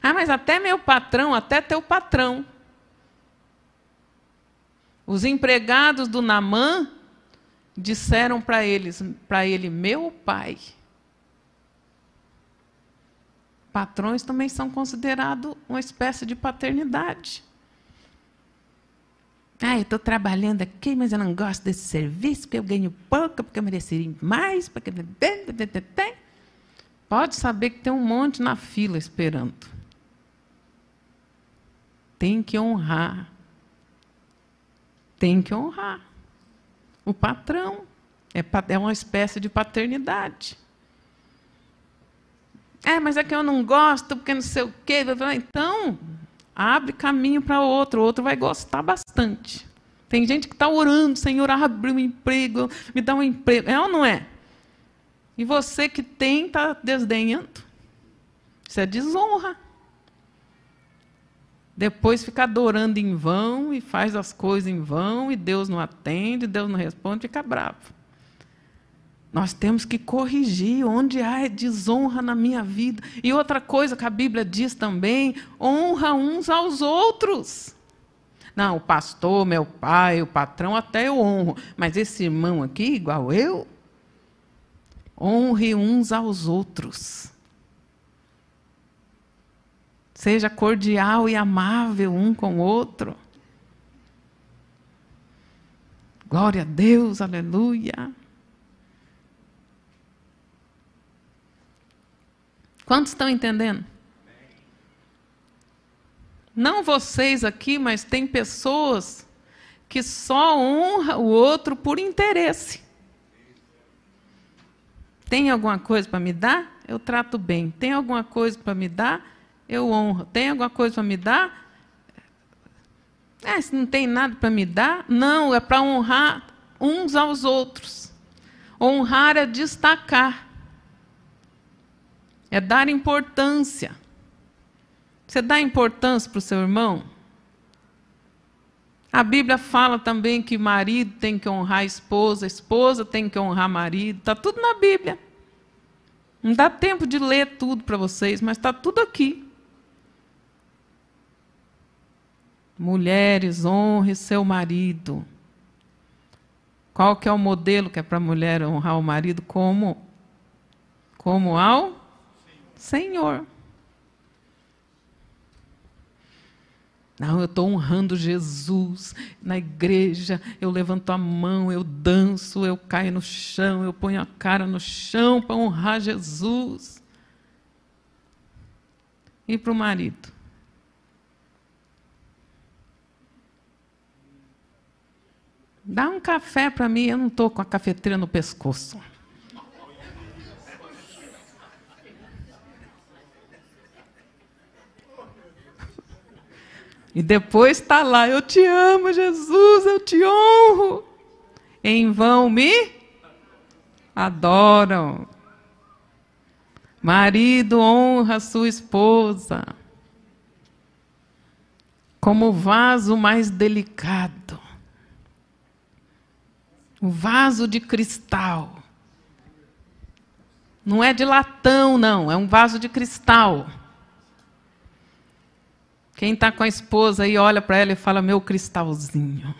Ah, mas até meu patrão, até teu patrão. Os empregados do Naamã disseram para ele, meu pai. Patrões também são considerados uma espécie de paternidade. Ah, eu estou trabalhando aqui, mas eu não gosto desse serviço, porque eu ganho pouco, porque eu mereceria mais. Porque... Pode saber que tem um monte na fila esperando. Tem que honrar. Tem que honrar. O patrão é uma espécie de paternidade. Mas é que eu não gosto, porque não sei o quê. Então, abre caminho para o outro vai gostar bastante. Tem gente que está orando, Senhor, abre um emprego, me dá um emprego. É ou não é? E você que tem, está desdenhando. Isso é desonra. Depois fica adorando em vão e faz as coisas em vão, e Deus não atende, Deus não responde, fica bravo. Nós temos que corrigir onde há desonra na minha vida. E outra coisa que a Bíblia diz também, honra uns aos outros. Não, o pastor, meu pai, o patrão, até eu honro. Mas esse irmão aqui, igual eu, honre uns aos outros. Seja cordial e amável um com o outro. Glória a Deus, aleluia. Quantos estão entendendo? Não vocês aqui, mas tem pessoas que só honram o outro por interesse. Tem alguma coisa para me dar? Eu trato bem. Tem alguma coisa para me dar? Eu honro. Tem alguma coisa para me dar? Se não tem nada para me dar, não, é para honrar uns aos outros. Honrar é destacar. É dar importância. Você dá importância para o seu irmão? A Bíblia fala também que marido tem que honrar a esposa tem que honrar marido. Está tudo na Bíblia. Não dá tempo de ler tudo para vocês, mas está tudo aqui. Mulheres, honre seu marido. Qual que é o modelo que é para a mulher honrar o marido? Como ao Senhor. Não, eu estou honrando Jesus. Na igreja, eu levanto a mão, eu danço, eu caio no chão, eu ponho a cara no chão para honrar Jesus. E para o marido? Dá um café para mim, eu não estou com a cafeteira no pescoço. E depois está lá, eu te amo, Jesus, eu te honro. Em vão me adoram. Marido honra sua esposa como o vaso mais delicado. O vaso de cristal. Não é de latão, não, é um vaso de cristal. Quem está com a esposa aí olha para ela e fala, meu cristalzinho.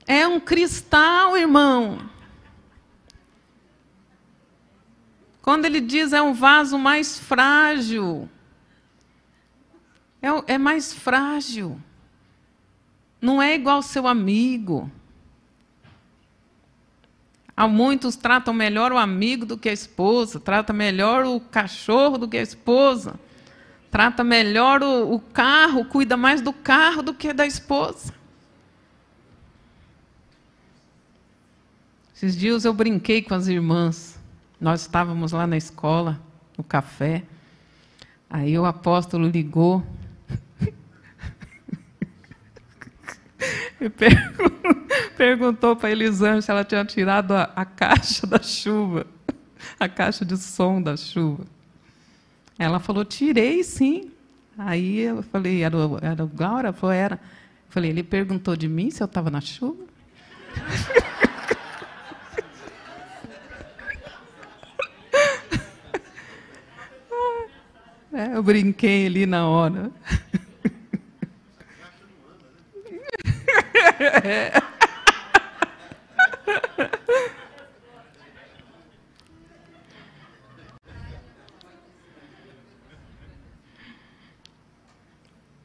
É um cristal, irmão. Quando ele diz é um vaso mais frágil, é mais frágil. Não é igual ao seu amigo. Há muitos tratam melhor o amigo do que a esposa, trata melhor o cachorro do que a esposa, trata melhor o carro, cuida mais do carro do que da esposa. Esses dias eu brinquei com as irmãs. Nós estávamos lá na escola, no café. Aí o apóstolo ligou e perguntou para a Elisângela se ela tinha tirado a caixa da chuva, a caixa de som da chuva. Ela falou, tirei sim. Aí eu falei, era o Glaura? Ela falou, era. Eu falei, ele perguntou de mim se eu estava na chuva? Eu brinquei ali na hora.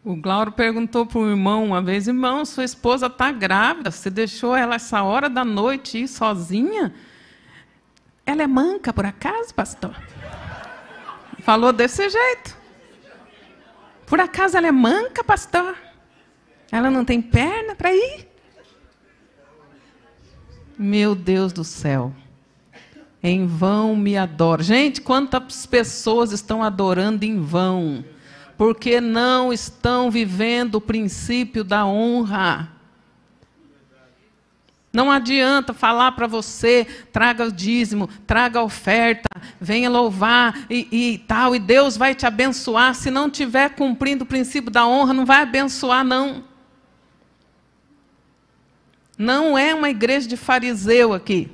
O Glauro perguntou para o irmão uma vez, irmão, sua esposa está grávida, você deixou ela essa hora da noite ir sozinha? Ela é manca, por acaso, pastor? Falou desse jeito. Por acaso ela é manca, pastor? Ela não tem perna para ir? Meu Deus do céu. Em vão me adoro. Gente, quantas pessoas estão adorando em vão? Porque não estão vivendo o princípio da honra. Não adianta falar para você, traga o dízimo, traga a oferta, venha louvar e tal, e Deus vai te abençoar. Se não estiver cumprindo o princípio da honra, não vai abençoar, não. Não é uma igreja de fariseu aqui.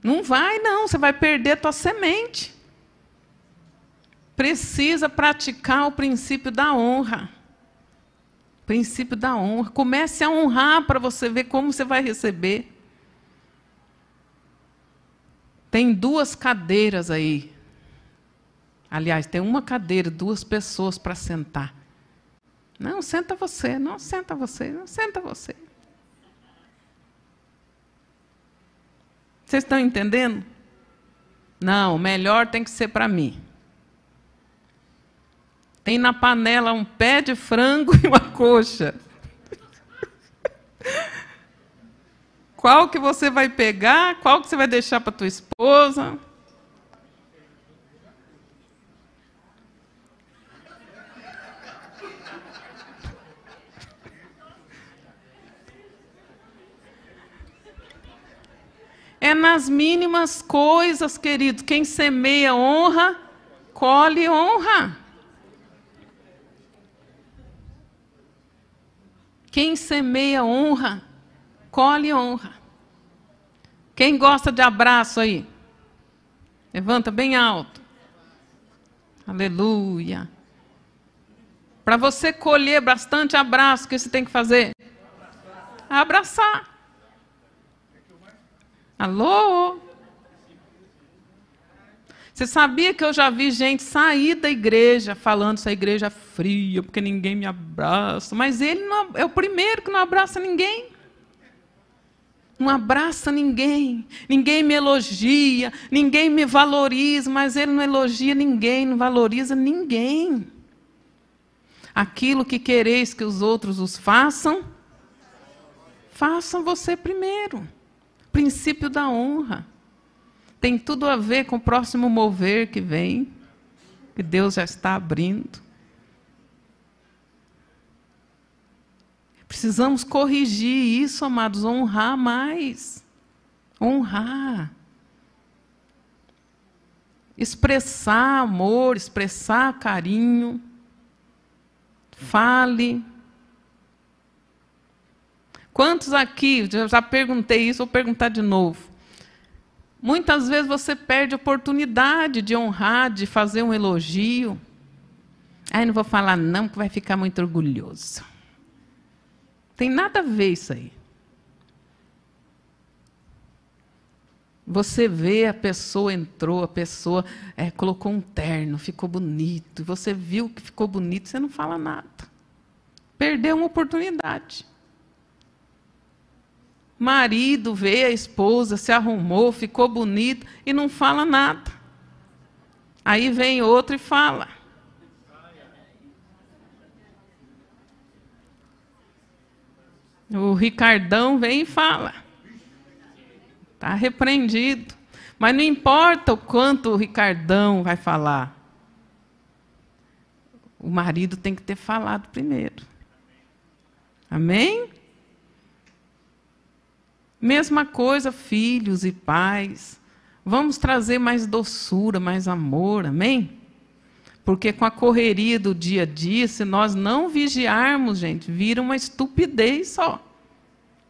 Não vai, não. Você vai perder a tua semente. Precisa praticar o princípio da honra. Princípio da honra. Comece a honrar para você ver como você vai receber. Tem 2 cadeiras aí. Aliás, tem uma cadeira, 2 pessoas para sentar. Não, senta você, não, senta você, não, senta você. Vocês estão entendendo? Não, o melhor tem que ser para mim. Tem na panela um pé de frango e uma coxa. Qual que você vai pegar? Qual que você vai deixar para tua esposa? É nas mínimas coisas, querido. Quem semeia honra, colhe honra. Quem semeia honra, colhe honra. Quem gosta de abraço aí? Levanta bem alto. Aleluia. Para você colher bastante abraço, o que você tem que fazer? Abraçar. Alô? Você sabia que eu já vi gente sair da igreja falando essa igreja é fria, porque ninguém me abraça. Mas ele não, é o primeiro que não abraça ninguém. Não abraça ninguém. Ninguém me elogia, ninguém me valoriza, mas ele não elogia ninguém, não valoriza ninguém. Aquilo que quereis que os outros os façam, façam você primeiro. Princípio da honra. Tem tudo a ver com o próximo mover que vem, que Deus já está abrindo. Precisamos corrigir isso, amados, honrar mais. Honrar. Expressar amor, expressar carinho. Fale. Quantos aqui, eu já perguntei isso, vou perguntar de novo. Muitas vezes você perde a oportunidade de honrar, de fazer um elogio. Ai, não vou falar não, porque vai ficar muito orgulhoso. Tem nada a ver isso aí. Você vê a pessoa entrou, a pessoa colocou um terno, ficou bonito. E você viu que ficou bonito, você não fala nada. Perdeu uma oportunidade. Marido vê a esposa, se arrumou, ficou bonito e não fala nada. Aí vem outro e fala. O Ricardão vem e fala. Está repreendido. Mas não importa o quanto o Ricardão vai falar. O marido tem que ter falado primeiro. Amém? Mesma coisa, filhos e pais. Vamos trazer mais doçura, mais amor, amém? Porque com a correria do dia a dia, se nós não vigiarmos, gente, vira uma estupidez só.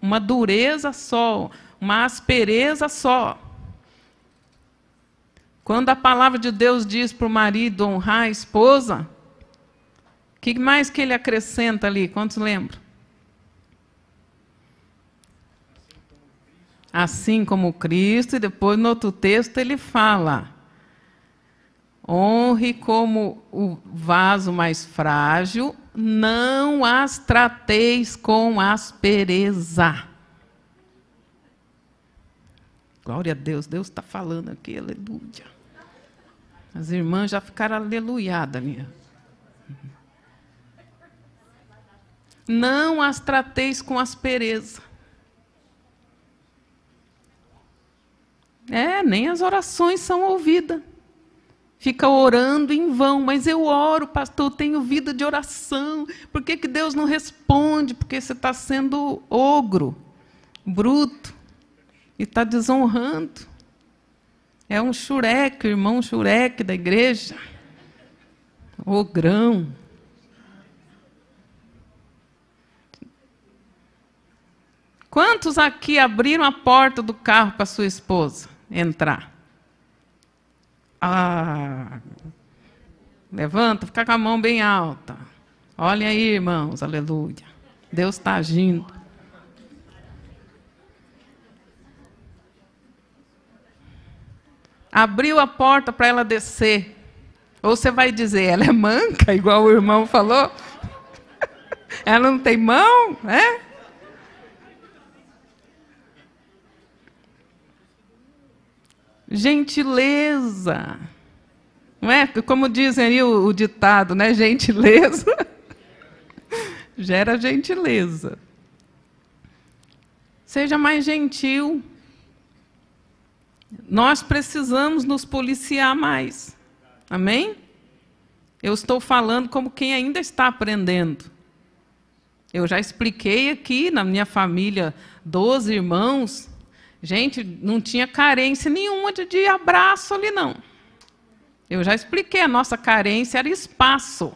Uma dureza só, uma aspereza só. Quando a palavra de Deus diz para o marido honrar a esposa, o que mais que ele acrescenta ali? Quantos lembram? Assim como Cristo, e depois no outro texto ele fala: honre como o vaso mais frágil, não as trateis com aspereza. Glória a Deus, Deus está falando aqui, aleluia. As irmãs já ficaram aleluiadas ali. Não as trateis com aspereza. Nem as orações são ouvidas. Fica orando em vão, mas eu oro, pastor, eu tenho vida de oração. Por que Deus não responde? Porque você está sendo ogro, bruto, e está desonrando. É um xureque, irmão xureque da igreja. Ogrão. Quantos aqui abriram a porta do carro para sua esposa? entrar. Levanta, fica com a mão bem alta. Olhem aí, irmãos, aleluia. Deus está agindo. Abriu a porta para ela descer. Ou você vai dizer, ela é manca, igual o irmão falou? Ela não tem mão, né? Gentileza. Não é? Como dizem aí o ditado, né? Gentileza gera gentileza. Seja mais gentil. Nós precisamos nos policiar mais. Amém? Eu estou falando como quem ainda está aprendendo. Eu já expliquei aqui, na minha família, 12 irmãos. Gente, não tinha carência nenhuma de abraço ali, não. Eu já expliquei, a nossa carência era espaço.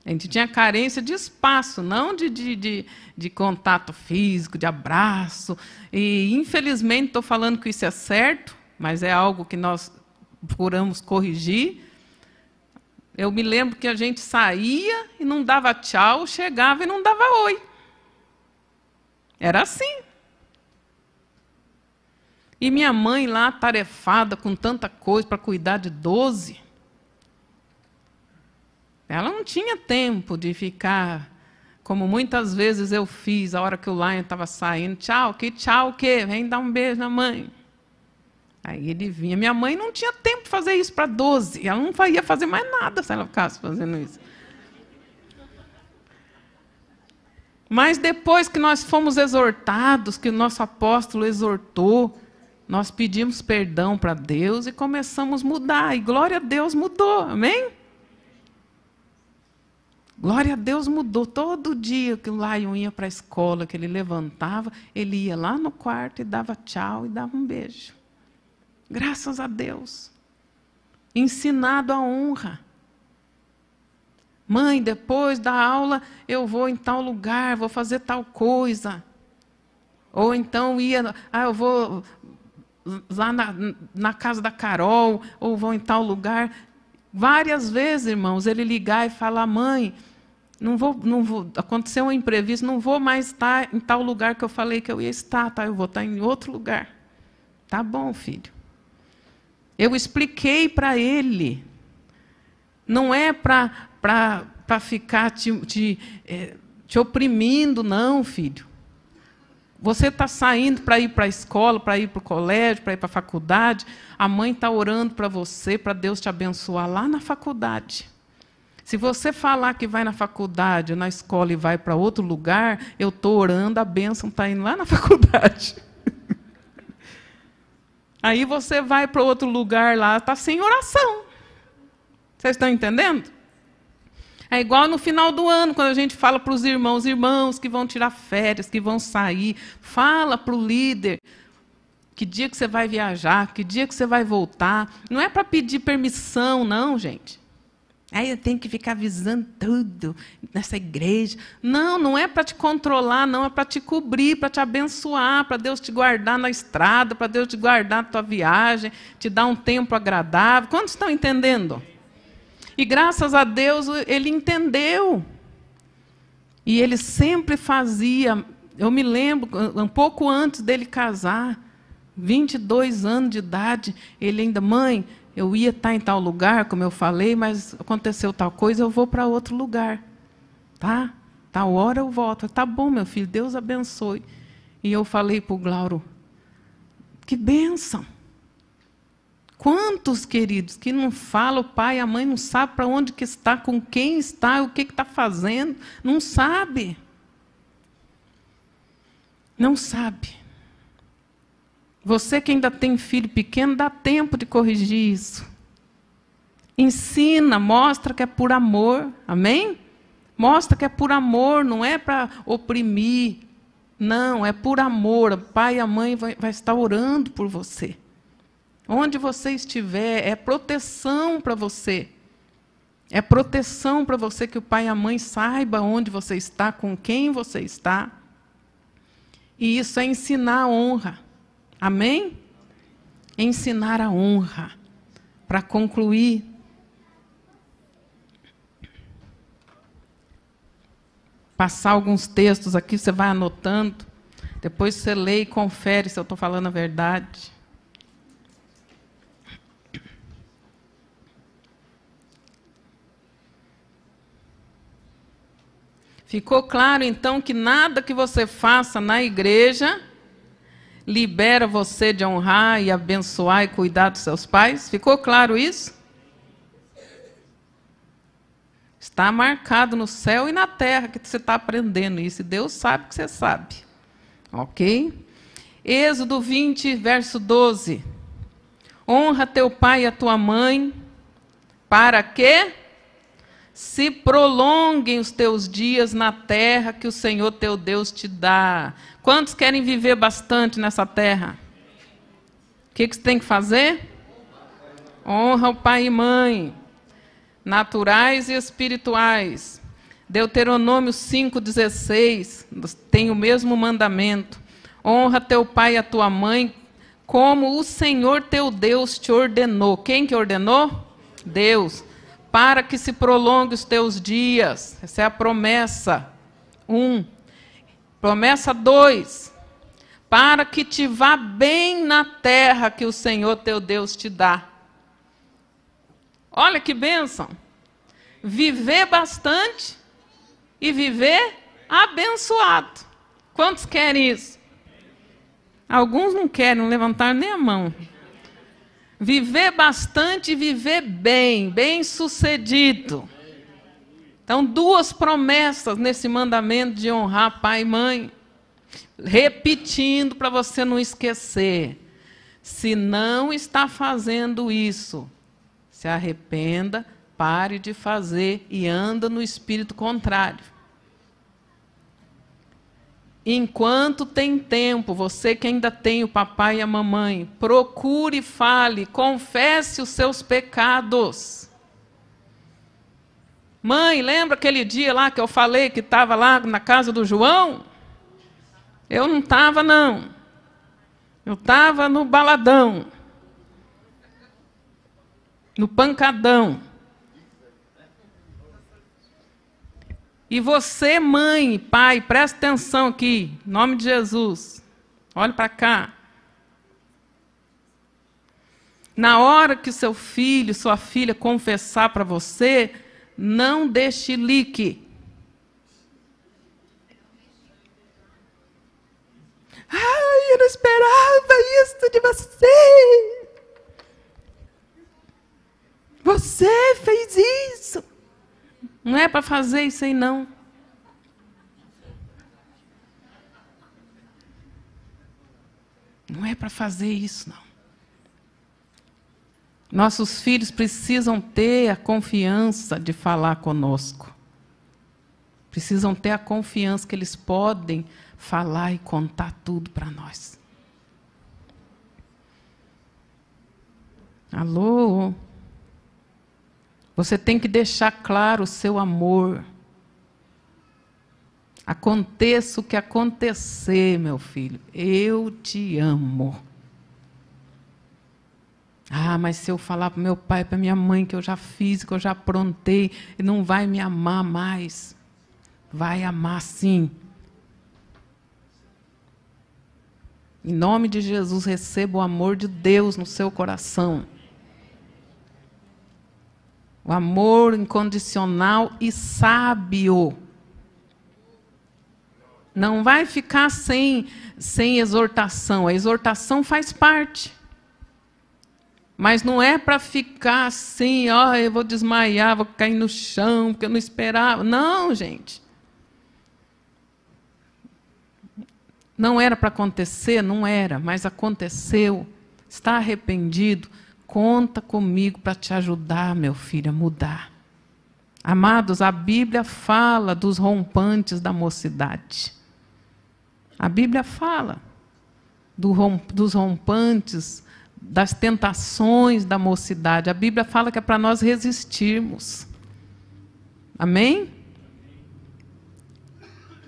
A gente tinha carência de espaço, não de contato físico, de abraço. E, infelizmente, estou falando que isso é certo, mas é algo que nós procuramos corrigir. Eu me lembro que a gente saía e não dava tchau, chegava e não dava oi. Era assim. E minha mãe lá, atarefada com tanta coisa para cuidar de 12, ela não tinha tempo de ficar, como muitas vezes eu fiz, a hora que o Lion estava saindo, tchau, o quê? Vem dar um beijo na mãe. Aí ele vinha. Minha mãe não tinha tempo de fazer isso para 12. Ela não ia fazer mais nada se ela ficasse fazendo isso. Mas depois que nós fomos exortados, que o nosso apóstolo exortou, nós pedimos perdão para Deus e começamos a mudar. E glória a Deus mudou. Amém? Glória a Deus mudou. Todo dia que o Lion ia para a escola, que ele levantava, ele ia lá no quarto e dava tchau e dava um beijo. Graças a Deus. Ensinado a honra. Mãe, depois da aula eu vou em tal lugar, vou fazer tal coisa. Ou então eu vou lá na casa da Carol, ou vou em tal lugar. Várias vezes, irmãos, ele ligar e falar, mãe, não vou, aconteceu um imprevisto, não vou mais estar em tal lugar que eu falei que eu ia estar, tá? Eu vou estar em outro lugar. Tá bom, filho. Eu expliquei para ele. Não é para ficar te oprimindo, não, filho. Você está saindo para ir para a escola, para ir para o colégio, para ir para a faculdade. A mãe está orando para você, para Deus te abençoar lá na faculdade. Se você falar que vai na faculdade, na escola e vai para outro lugar, eu estou orando, a bênção está indo lá na faculdade. Aí você vai para outro lugar lá, está sem oração. Vocês estão entendendo? É igual no final do ano, quando a gente fala para os irmãos que vão tirar férias, que vão sair, fala para o líder que dia que você vai viajar, que dia que você vai voltar. Não é para pedir permissão, não, gente. Aí eu tenho que ficar avisando tudo nessa igreja. Não, não é para te controlar, não, é para te cobrir, para te abençoar, para Deus te guardar na estrada, para Deus te guardar na tua viagem, te dar um tempo agradável. Quantos estão entendendo? E graças a Deus ele entendeu. E ele sempre fazia, eu me lembro, um pouco antes dele casar, 22 anos de idade, ele ainda, mãe, eu ia estar em tal lugar, como eu falei, mas aconteceu tal coisa, eu vou para outro lugar. Tá? Tal hora eu volto. Tá bom, meu filho, Deus abençoe. E eu falei para o Glauro, que bênção. Quantos, queridos, que não falam, o pai e a mãe não sabem para onde que está, com quem está, o que está fazendo, não sabe. Não sabe. Você que ainda tem filho pequeno, dá tempo de corrigir isso. Ensina, mostra que é por amor, amém? Mostra que é por amor, não é para oprimir. Não, é por amor. O pai e a mãe vai estar orando por você. Onde você estiver, é proteção para você. É proteção para você que o pai e a mãe saiba onde você está, com quem você está. E isso é ensinar a honra. Amém? ensinar a honra. Para concluir, passar alguns textos aqui, você vai anotando, depois você lê e confere se eu estou falando a verdade. Ficou claro, então, que nada que você faça na igreja libera você de honrar e abençoar e cuidar dos seus pais? Ficou claro isso? Está marcado no céu e na terra que você está aprendendo isso. E Deus sabe que você sabe. Ok? Êxodo 20, verso 12. Honra teu pai e a tua mãe, para que se prolonguem os teus dias na terra que o Senhor teu Deus te dá. Quantos querem viver bastante nessa terra? O que você tem que fazer? Honra o pai e mãe, naturais e espirituais. Deuteronômio 5,16 tem o mesmo mandamento. Honra teu pai e a tua mãe, como o Senhor teu Deus te ordenou. Quem que ordenou? Deus. Para que se prolongue os teus dias. Essa é a promessa 1. Promessa 2. Para que te vá bem na terra que o Senhor teu Deus te dá. Olha que bênção. Viver bastante e viver abençoado. Quantos querem isso? Alguns não querem, não levantaram nem a mão. Viver bastante e viver bem, bem-sucedido. Então, 2 promessas nesse mandamento de honrar pai e mãe. Repetindo para você não esquecer. Se não está fazendo isso, se arrependa, pare de fazer e anda no espírito contrário. Enquanto tem tempo, você que ainda tem o papai e a mamãe, procure e fale, confesse os seus pecados. Mãe, lembra aquele dia lá que eu falei que estava lá na casa do João? Eu não estava, não. Eu estava no baladão, no pancadão. E você, mãe, pai, presta atenção aqui, em nome de Jesus. Olhe para cá. Na hora que seu filho, sua filha confessar para você, não dê chilique. Ai, eu não esperava isso de você. Você fez isso. Não é para fazer isso aí, não. Não é para fazer isso, não. Nossos filhos precisam ter a confiança de falar conosco. Precisam ter a confiança que eles podem falar e contar tudo para nós. Alô? Você tem que deixar claro o seu amor. Aconteça o que acontecer, meu filho, eu te amo. Ah, mas se eu falar para meu pai, para minha mãe, que eu já fiz, que eu já aprontei, ele não vai me amar mais. Vai amar sim. Em nome de Jesus, receba o amor de Deus no seu coração. O amor incondicional e sábio. Não vai ficar sem exortação. A exortação faz parte. Mas não é para ficar assim, ó, eu vou desmaiar, vou cair no chão, porque eu não esperava. Não, gente. Não era para acontecer? Não era, mas aconteceu. Está arrependido? Conta comigo para te ajudar, meu filho, a mudar. Amados, a Bíblia fala dos rompantes da mocidade. A Bíblia fala dos rompantes, das tentações da mocidade. A Bíblia fala que é para nós resistirmos. Amém?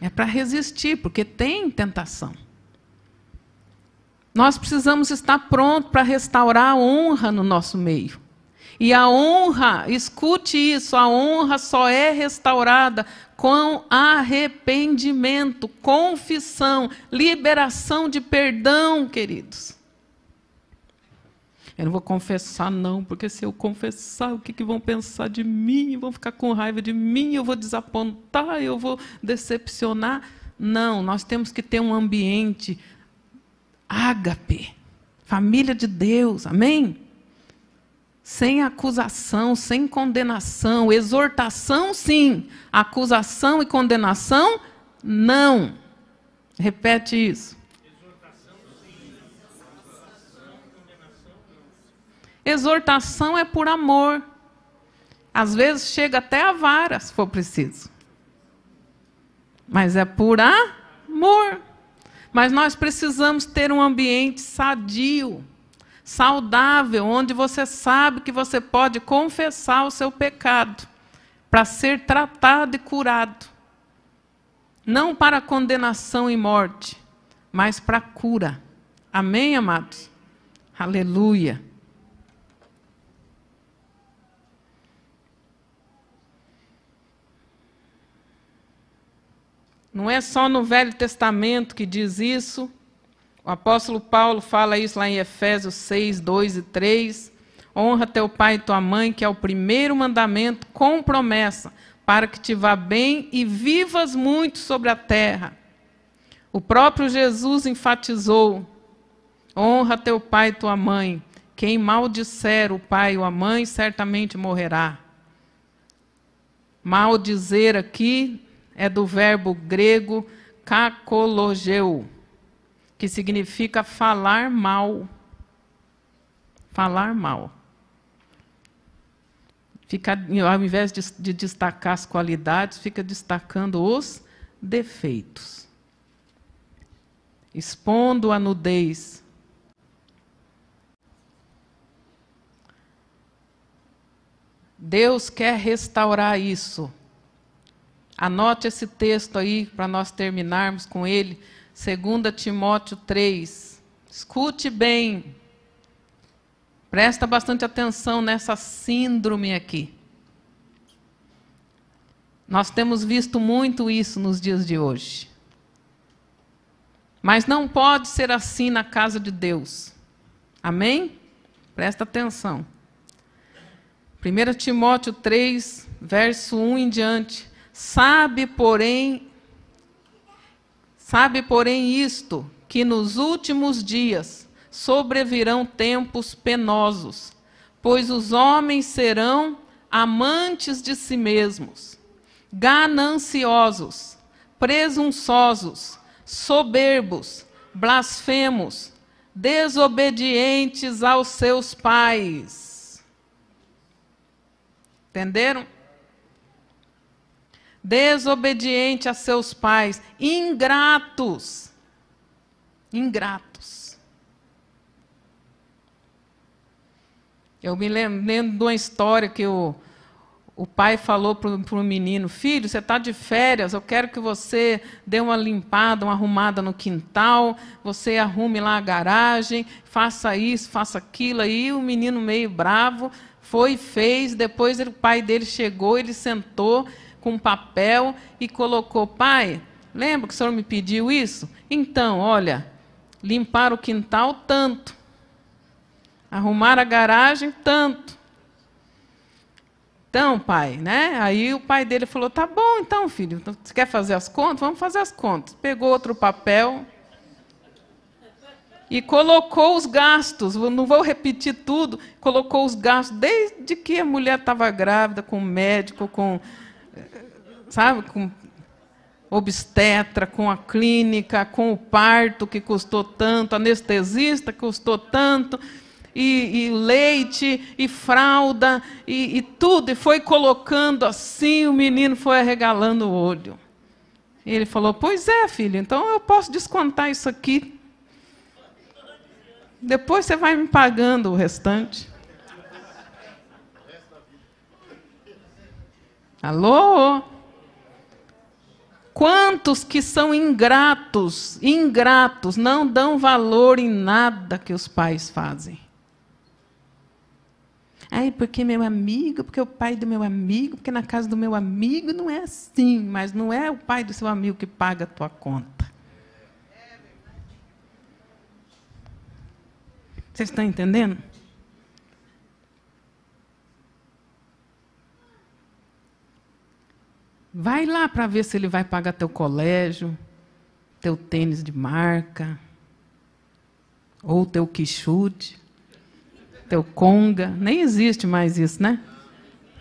É para resistir, porque tem tentação. Nós precisamos estar prontos para restaurar a honra no nosso meio. E a honra, escute isso, a honra só é restaurada com arrependimento, confissão, liberação de perdão, queridos. Eu não vou confessar, não, porque se eu confessar, o que vão pensar de mim? Vão ficar com raiva de mim, eu vou desapontar, eu vou decepcionar. Não, nós temos que ter um ambiente ágape, família de Deus, amém? Sem acusação, sem condenação, exortação, sim, acusação e condenação, não. Repete isso. Exortação é por amor. Às vezes chega até a vara, se for preciso. Mas é por amor. Mas nós precisamos ter um ambiente sadio, saudável, onde você sabe que você pode confessar o seu pecado, para ser tratado e curado. Não para condenação e morte, mas para cura. Amém, amados? Aleluia. Não é só no Velho Testamento que diz isso. O apóstolo Paulo fala isso lá em Efésios 6, 2 e 3. Honra teu pai e tua mãe, que é o primeiro mandamento com promessa, para que te vá bem e vivas muito sobre a terra. O próprio Jesus enfatizou: honra teu pai e tua mãe. Quem maldisser o pai ou a mãe, certamente morrerá. Maldizer aqui é do verbo grego kakologeu, que significa falar mal. Falar mal. Fica, ao invés de destacar as qualidades, fica destacando os defeitos. Expondo a nudez. Deus quer restaurar isso. Anote esse texto aí para nós terminarmos com ele. 2 Timóteo 3. Escute bem. Presta bastante atenção nessa síndrome aqui. Nós temos visto muito isso nos dias de hoje. Mas não pode ser assim na casa de Deus. Amém? Presta atenção. 1 Timóteo 3, verso 1 em diante. Sabe, porém isto, que nos últimos dias sobrevirão tempos penosos, pois os homens serão amantes de si mesmos, gananciosos, presunçosos, soberbos, blasfemos, desobedientes aos seus pais. Entenderam? Desobediente a seus pais, ingratos. Ingratos. Eu me lembro de uma história que o pai falou para o menino: filho, você está de férias, eu quero que você dê uma limpada, uma arrumada no quintal, você arrume lá a garagem, faça isso, faça aquilo. Aí o menino meio bravo foi e fez. Depois o pai dele chegou, ele sentou com um papel e colocou: pai, lembra que o senhor me pediu isso? Então, olha, limpar o quintal, tanto. Arrumar a garagem, tanto. Então, pai, né? Aí o pai dele falou: tá bom, então, filho, você quer fazer as contas? Vamos fazer as contas. Pegou outro papel e colocou os gastos. Não vou repetir tudo. Colocou os gastos desde que a mulher estava grávida, com o médico, com... sabe, com obstetra, com a clínica, com o parto, que custou tanto, anestesista, que custou tanto, e leite, e fralda, e tudo, e foi colocando assim, o menino foi arregalando o olho. E ele falou: pois é, filho, então eu posso descontar isso aqui. Depois você vai me pagando o restante. Alô? Quantos que são ingratos, não dão valor em nada que os pais fazem? Ai, porque meu amigo, porque o pai do meu amigo, porque na casa do meu amigo não é assim, mas não é o pai do seu amigo que paga a tua conta. Vocês estão entendendo? Vai lá para ver se ele vai pagar teu colégio, teu tênis de marca, ou teu quichute, teu conga. Nem existe mais isso, né?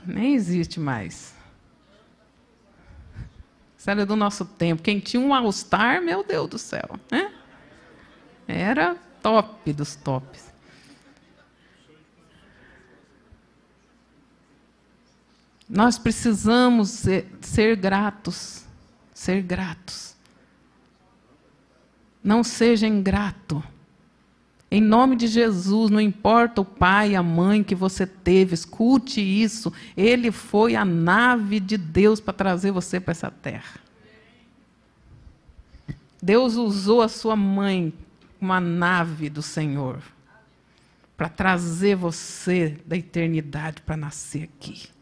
Nem existe mais. Isso era do nosso tempo. Quem tinha um All-Star, meu Deus do céu, né? Era top dos tops. Nós precisamos ser gratos. Ser gratos. Não seja ingrato. Em nome de Jesus, não importa o pai, a mãe que você teve, escute isso. Ele foi a nave de Deus para trazer você para essa terra. Deus usou a sua mãe, uma nave do Senhor, para trazer você da eternidade para nascer aqui.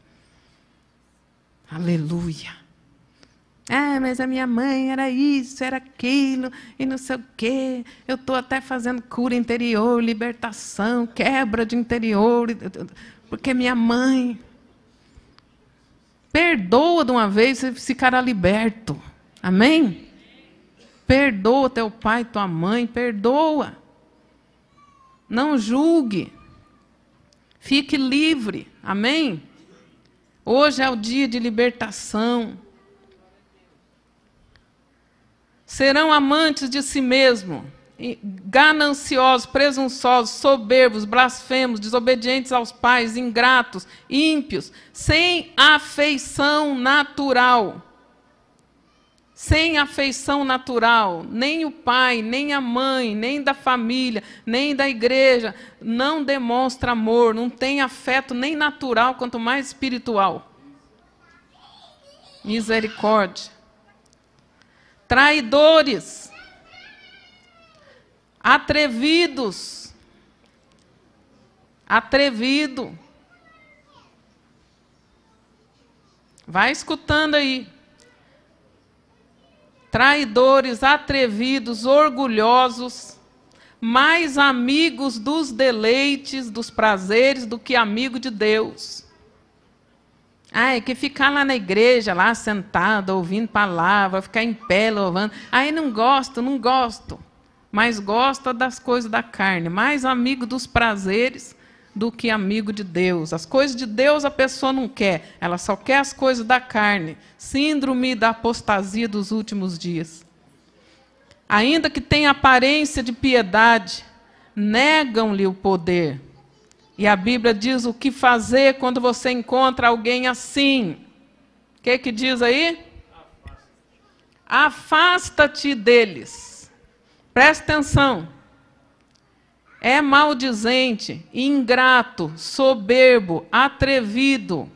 Aleluia. Ah, mas a minha mãe era isso, era aquilo, e não sei o quê. Eu estou até fazendo cura interior, libertação, quebra de interior, porque minha mãe. Perdoa de uma vez e ficará liberto. Amém? Perdoa teu pai, tua mãe, perdoa. Não julgue. Fique livre. Amém? Hoje é o dia de libertação. Serão amantes de si mesmo, gananciosos, presunçosos, soberbos, blasfemos, desobedientes aos pais, ingratos, ímpios, sem afeição natural. Sem afeição natural, nem o pai, nem a mãe, nem da família, nem da igreja, não demonstra amor, não tem afeto nem natural, quanto mais espiritual. Misericórdia. Traidores, atrevidos, atrevido. Vai escutando aí. Traidores, atrevidos, orgulhosos, mais amigos dos deleites, dos prazeres, do que amigo de Deus. Ai, que ficar lá na igreja, lá sentado, ouvindo palavra, ficar em pé louvando. Ai, não gosto, mas gosta das coisas da carne, mais amigo dos prazeres do que amigo de Deus. As coisas de Deus a pessoa não quer, ela só quer as coisas da carne. Síndrome da apostasia dos últimos dias. Ainda que tenha aparência de piedade, negam-lhe o poder. E a Bíblia diz o que fazer quando você encontra alguém assim. O que diz aí? Afasta-te deles. Presta atenção. É maldizente, ingrato, soberbo, atrevido,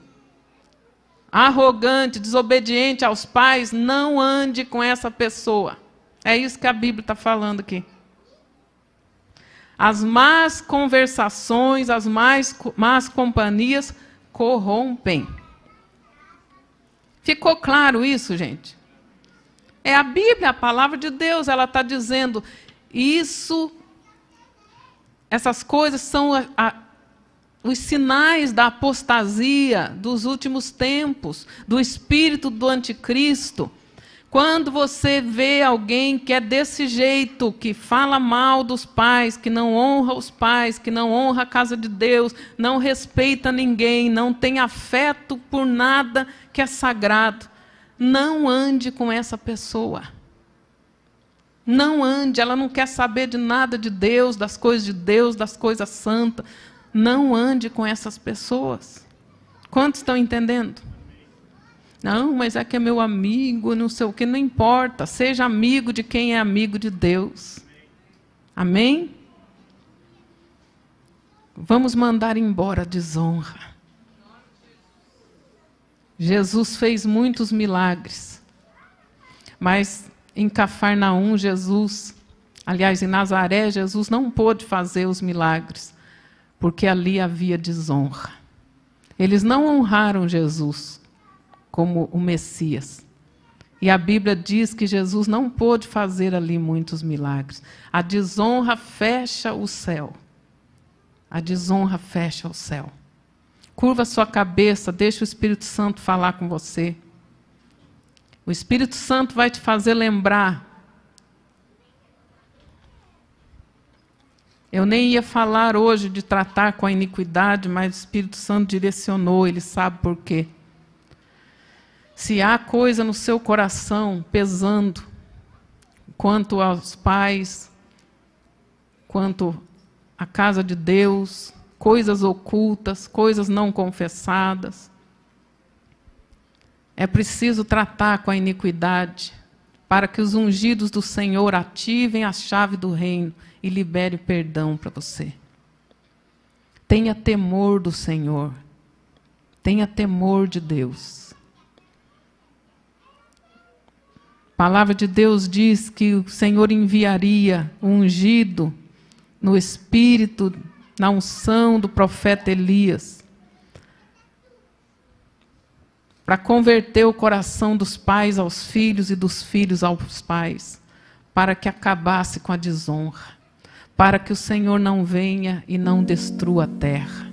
arrogante, desobediente aos pais, não ande com essa pessoa. É isso que a Bíblia está falando aqui. As más conversações, as más companhias corrompem. Ficou claro isso, gente? É a Bíblia, a palavra de Deus, ela está dizendo isso. Essas coisas são os sinais da apostasia dos últimos tempos, do espírito do anticristo. Quando você vê alguém que é desse jeito, que fala mal dos pais, que não honra os pais, que não honra a casa de Deus, não respeita ninguém, não tem afeto por nada que é sagrado, não ande com essa pessoa. Não ande, ela não quer saber de nada de Deus, das coisas santas. Não ande com essas pessoas. Quantos estão entendendo? Não, mas é que é meu amigo, não sei o que, não importa. Seja amigo de quem é amigo de Deus. Amém? Vamos mandar embora a desonra. Jesus fez muitos milagres. Mas em Cafarnaum, em Nazaré, Jesus não pôde fazer os milagres, porque ali havia desonra. Eles não honraram Jesus como o Messias. E a Bíblia diz que Jesus não pôde fazer ali muitos milagres. A desonra fecha o céu. A desonra fecha o céu. Curva a sua cabeça, deixa o Espírito Santo falar com você. O Espírito Santo vai te fazer lembrar. Eu nem ia falar hoje de tratar com a iniquidade, mas o Espírito Santo direcionou, ele sabe por quê. Se há coisa no seu coração pesando, quanto aos pais, quanto à casa de Deus, coisas ocultas, coisas não confessadas, é preciso tratar com a iniquidade, para que os ungidos do Senhor ativem a chave do reino e libere perdão para você. Tenha temor do Senhor. Tenha temor de Deus. A palavra de Deus diz que o Senhor enviaria o ungido no espírito, na unção do profeta Elias, para converter o coração dos pais aos filhos e dos filhos aos pais, para que acabasse com a desonra, para que o Senhor não venha e não destrua a terra.